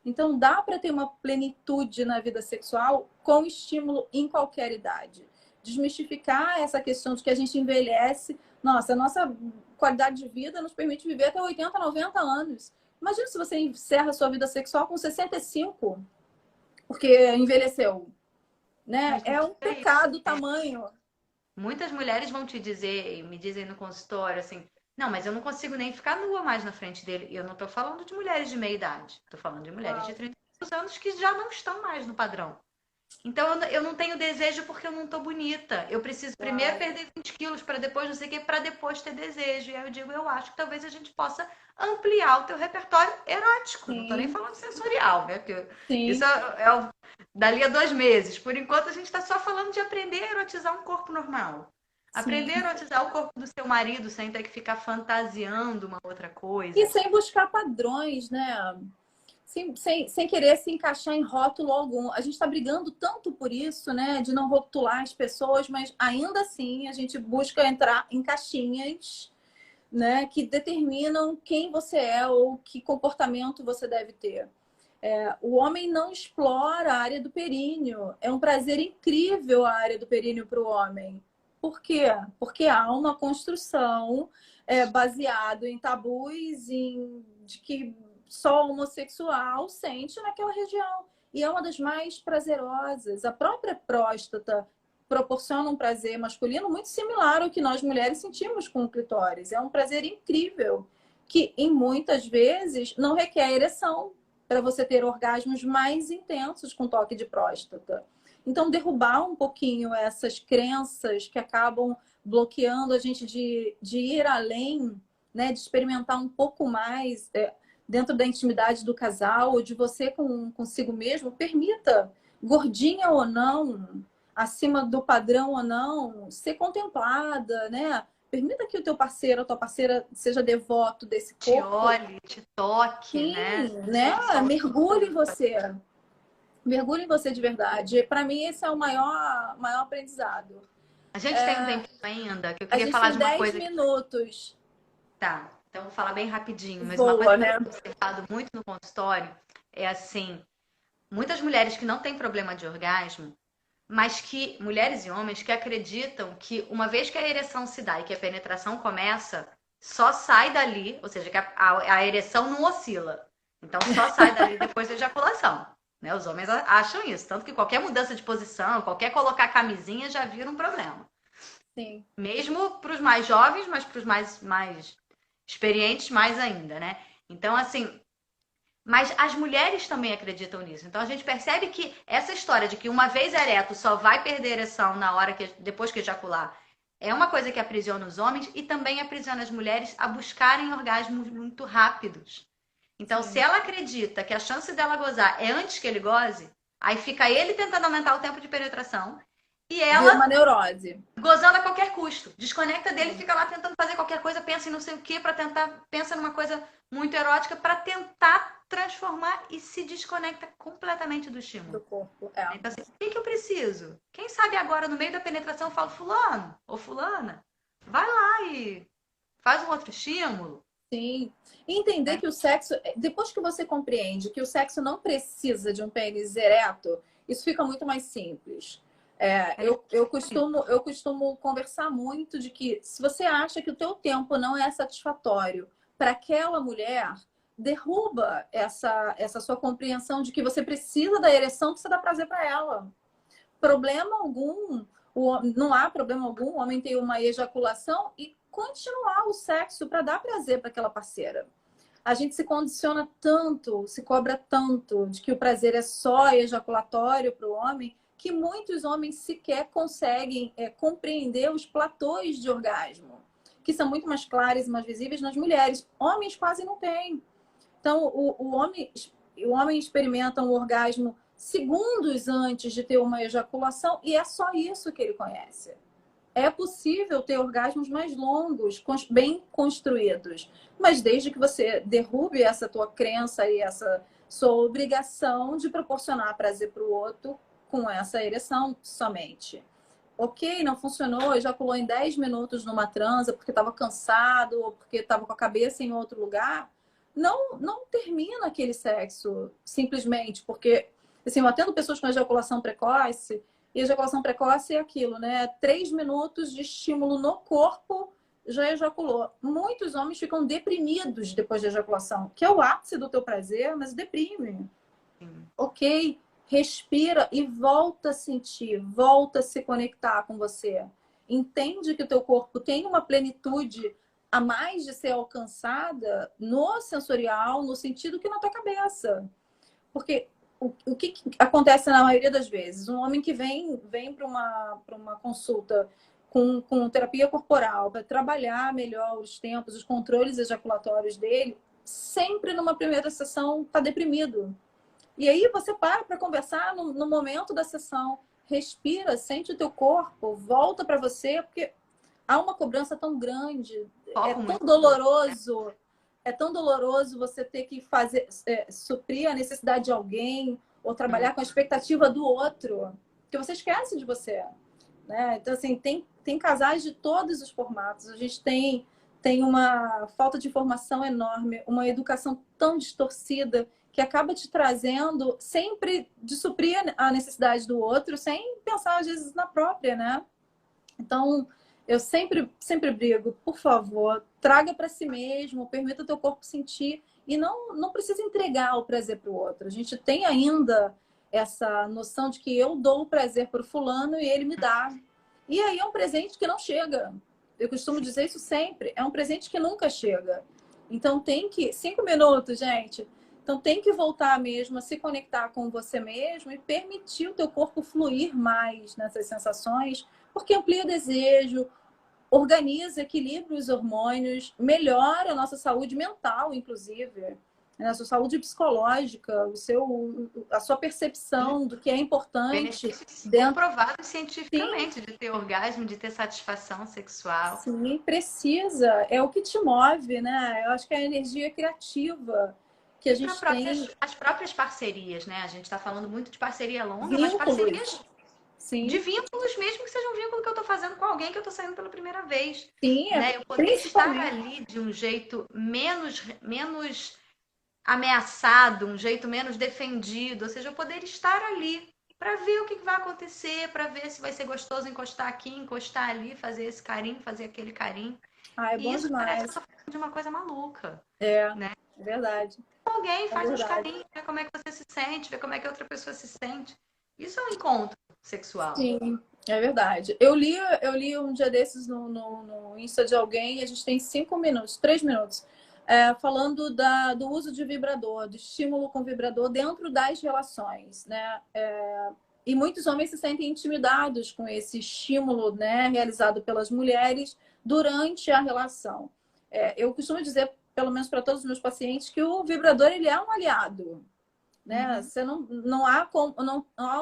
Então, dá para ter uma plenitude na vida sexual com estímulo em qualquer idade. Desmistificar essa questão de que a gente envelhece. Nossa, a nossa qualidade de vida nos permite viver até 80, 90 anos. Imagina se você encerra a sua vida sexual com 65, porque envelheceu, né? Mas não É um é isso. pecado tamanho. Muitas mulheres vão te dizer, e me dizem no consultório assim, não, mas eu não consigo nem ficar nua mais na frente dele. E eu não estou falando de mulheres de meia idade, estou falando de mulheres de Uau. 30 anos que já não estão mais no padrão. Então eu não tenho desejo porque eu não tô bonita. Eu preciso primeiro perder 20 quilos para depois não sei o que, para depois ter desejo. E aí eu digo, eu acho que talvez a gente possa ampliar o teu repertório erótico. Não tô nem Sim, falando sensorial, né? Porque isso sim, dali a 2 meses. Por enquanto a gente tá só falando de aprender a erotizar um corpo normal. Aprender a sim. erotizar o corpo do seu marido sem ter que ficar fantasiando uma outra E coisa. sem buscar padrões, né? Sem querer se encaixar em rótulo algum. A gente está brigando tanto por isso, né? De não rotular as pessoas, mas ainda assim a gente busca entrar em caixinhas, né? Que determinam quem você é ou que comportamento você deve ter. O homem não explora a área do períneo. É um prazer incrível a área do períneo para o homem. Por quê? Porque há uma construção baseado em tabus, de que só homossexual sente naquela região. E é uma das mais prazerosas. A própria próstata proporciona um prazer masculino muito similar ao que nós mulheres sentimos com o clitóris. É um prazer incrível que, em muitas vezes, não requer ereção para você ter orgasmos mais intensos com toque de próstata. Então, derrubar um pouquinho essas crenças que acabam bloqueando a gente de ir além, né, de experimentar um pouco mais dentro da intimidade do casal ou de você consigo mesmo, permita, gordinha ou não, acima do padrão ou não, ser contemplada, né? Permita que o teu parceiro, a tua parceira seja devoto desse Te corpo. olhe, te toque, né? Sim, né? Seja só Mergulhe em você. Mergulhe em você de verdade. Para mim, esse é o maior aprendizado. A gente tem um tempinho ainda que eu A queria gente falar tem de uma 10 coisa. minutos. Tá, então vou falar bem rapidinho, mas uma coisa Voa, que eu né? tenho observado muito no consultório é assim, muitas mulheres que não têm problema de orgasmo, mas que, mulheres e homens que acreditam que uma vez que a ereção se dá e que a penetração começa, só sai dali, ou seja, que a ereção não oscila. Então só sai dali depois da ejaculação. Né? Os homens acham isso, tanto que qualquer mudança de posição, qualquer colocar camisinha já vira um problema. Sim. Mesmo para os mais jovens, mas para os mais experientes, mais ainda, né? Então, assim, mas as mulheres também acreditam nisso. Então a gente percebe que essa história de que uma vez ereto só vai perder ereção na hora que depois que ejacular é uma coisa que aprisiona os homens e também aprisiona as mulheres a buscarem orgasmos muito rápidos. Então, se Sim. ela acredita que a chance dela gozar é antes que ele goze, aí fica ele tentando aumentar o tempo de penetração e Vira uma ela neurose. gozando a qualquer custo. Desconecta dele, Sim. fica lá tentando fazer qualquer coisa, pensa em não sei o que para tentar, pensa numa coisa muito erótica para tentar transformar e se desconecta completamente do Do estímulo. corpo. Então, assim, o que eu preciso? Quem sabe agora, no meio da penetração, eu falo, fulano ou fulana, vai lá e faz um outro estímulo. Sim. E entender Né? que o sexo, depois que você compreende que o sexo não precisa de um pênis ereto, isso fica muito mais simples. Eu costumo conversar muito de que se você acha que o teu tempo não é satisfatório para aquela mulher, derruba essa sua compreensão de que você precisa da ereção para você dar prazer para ela. Problema algum, não há problema algum o homem ter uma ejaculação e continuar o sexo para dar prazer para aquela parceira. A gente se condiciona tanto, se cobra tanto de que o prazer é só ejaculatório para o homem, que muitos homens sequer conseguem compreender os platôs de orgasmo, que são muito mais claros e mais visíveis nas mulheres. Homens quase não têm. Então, o homem experimenta um orgasmo segundos antes de ter uma ejaculação e é só isso que ele conhece. É possível ter orgasmos mais longos, bem construídos, mas desde que você derrube essa tua crença e essa sua obrigação de proporcionar prazer para o outro com essa ereção somente. Ok, não funcionou, ejaculou em 10 minutos numa transa porque estava cansado ou porque estava com a cabeça em outro lugar. Não termina aquele sexo simplesmente porque, assim, eu atendo pessoas com ejaculação precoce e ejaculação precoce é aquilo, né? 3 minutos de estímulo no corpo já ejaculou. Muitos homens ficam deprimidos depois da ejaculação, que é o ápice do teu prazer, mas deprime. Sim. Ok, respira e volta a sentir, volta a se conectar com você. Entende que o teu corpo tem uma plenitude a mais de ser alcançada no sensorial, no sentido que na tua cabeça. Porque o que acontece na maioria das vezes? Um homem que vem para uma consulta com terapia corporal, para trabalhar melhor os tempos, os controles ejaculatórios dele, sempre numa primeira sessão está deprimido. E aí você para conversar no momento da sessão, respira, sente o teu corpo, volta para você, porque há uma cobrança tão grande, é tão doloroso você ter que suprir a necessidade de alguém ou trabalhar com a expectativa do outro, que você esquece de você, né? Então, assim, tem casais de todos os formatos. A gente tem uma falta de informação enorme, uma educação tão distorcida que acaba te trazendo sempre de suprir a necessidade do outro, sem pensar, às vezes, na própria, né? Então, eu sempre brigo, por favor, traga para si mesmo, permita o teu corpo sentir e não precisa entregar o prazer para o outro. A gente tem ainda essa noção de que eu dou o prazer para o fulano e ele me dá. E aí é um presente que não chega. Eu costumo dizer isso sempre, é um presente que nunca chega. Então tem que... 5 minutos, gente. Então tem que voltar mesmo a se conectar com você mesmo e permitir o teu corpo fluir mais nessas sensações, porque amplia o desejo, organiza, equilibra os hormônios, melhora a nossa saúde mental, inclusive, a sua saúde psicológica, a sua percepção do que é importante. Benefícios comprovados cientificamente. Sim. De ter orgasmo, de ter satisfação sexual. Sim, precisa. É o que te move, né? Eu acho que é a energia criativa que a gente tem. As próprias parcerias, né? A gente está falando muito de parceria longa, Vínculos. mas parcerias... Sim. De vínculos, mesmo que seja um vínculo que eu estou fazendo com alguém que eu estou saindo pela primeira vez. Sim, né? Eu poder estar ali de um jeito menos ameaçado, um jeito menos defendido, ou seja, eu poder estar ali para ver o que vai acontecer, para ver se vai ser gostoso encostar aqui, encostar ali, fazer esse carinho, fazer aquele carinho. É bom isso demais. parece que eu tô falando de uma coisa maluca. Né? É verdade. Alguém faz uns carinhos, vê como é que você se sente, vê como é que a outra pessoa se sente. Isso é um encontro sexual. Sim, é verdade. Eu li um dia desses no Insta de alguém, e a gente tem 5 minutos, 3 minutos, falando do uso de vibrador, do estímulo com vibrador dentro das relações, né? E muitos homens se sentem intimidados com esse estímulo, né, realizado pelas mulheres durante a relação. Eu costumo dizer, pelo menos para todos os meus pacientes, que o vibrador ele é um aliado. Né? Você não há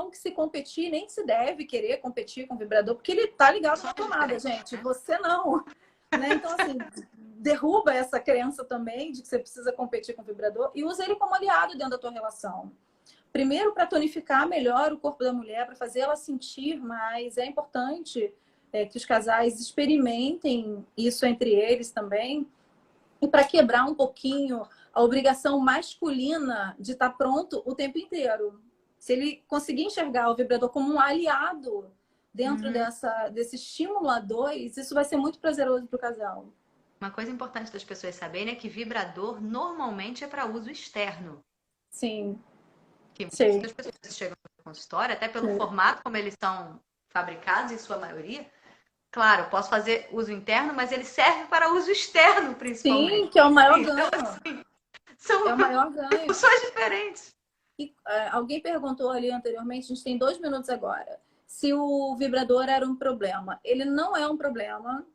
o que se competir, nem se deve querer competir com o vibrador, porque ele está ligado na tomada, gente. Você não. Né? Então, assim, derruba essa crença também de que você precisa competir com o vibrador e usa ele como aliado dentro da tua relação. Primeiro, para tonificar melhor o corpo da mulher, para fazer ela sentir mais. É importante que os casais experimentem isso entre eles também. E para quebrar um pouquinho a obrigação masculina de estar pronto o tempo inteiro. Se ele conseguir enxergar o vibrador como um aliado dentro desse estímulo a dois, isso vai ser muito prazeroso para o casal. Uma coisa importante das pessoas saberem é que vibrador normalmente é para uso externo. Sim. Que muitas pessoas chegam no consultório, até pelo formato como eles são fabricados, em sua maioria. Claro, posso fazer uso interno, mas ele serve para uso externo, principalmente. Sim, que é o maior ganho. Então, assim, são o maior ganho. Funções diferentes. E, alguém perguntou ali anteriormente, a gente tem 2 minutos agora, se o vibrador era um problema. Ele não é um problema,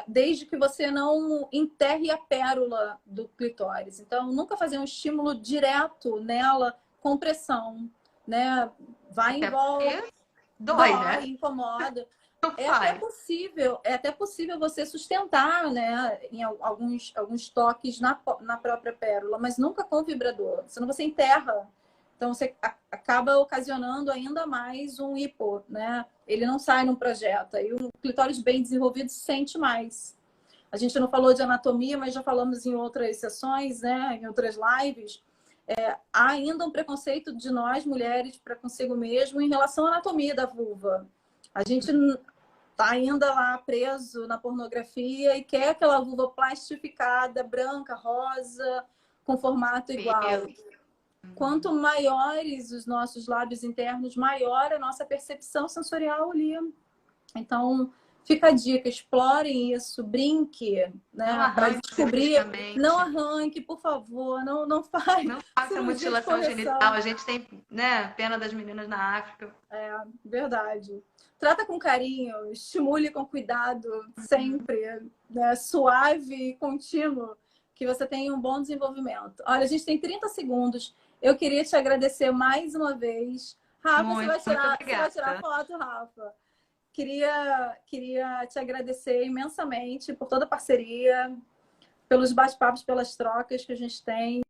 desde que você não enterre a pérola do clitóris. Então, nunca fazer um estímulo direto nela com pressão, né? Vai e volta. Dói, né? Incomoda. É até possível você sustentar, né, em alguns toques na própria pérola, mas nunca com vibrador, senão você enterra. Então você acaba ocasionando ainda mais um hipo, né? Ele não sai, não projeta. E o clitóris bem desenvolvido se sente mais. A gente não falou de anatomia, mas já falamos em outras sessões, né, em outras lives. Há ainda um preconceito de nós, mulheres, para consigo mesmo em relação à anatomia da vulva. A gente está ainda lá preso na pornografia e quer aquela vulva plastificada, branca, rosa, com formato igual. Quanto maiores os nossos lábios internos, maior a nossa percepção sensorial ali. Então, Fica a dica, explorem isso, brinque, né? Para descobrir. Não arranque, por favor, não faz. Não faça mutilação genital. A gente tem, né, pena das meninas na África. É, verdade. Trata com carinho, estimule com cuidado, sempre, né? Suave e contínuo, que você tenha um bom desenvolvimento. Olha, a gente tem 30 segundos. Eu queria te agradecer mais uma vez. Rafa, você vai tirar foto, Rafa. Queria te agradecer imensamente por toda a parceria, pelos bate-papos, pelas trocas que a gente tem.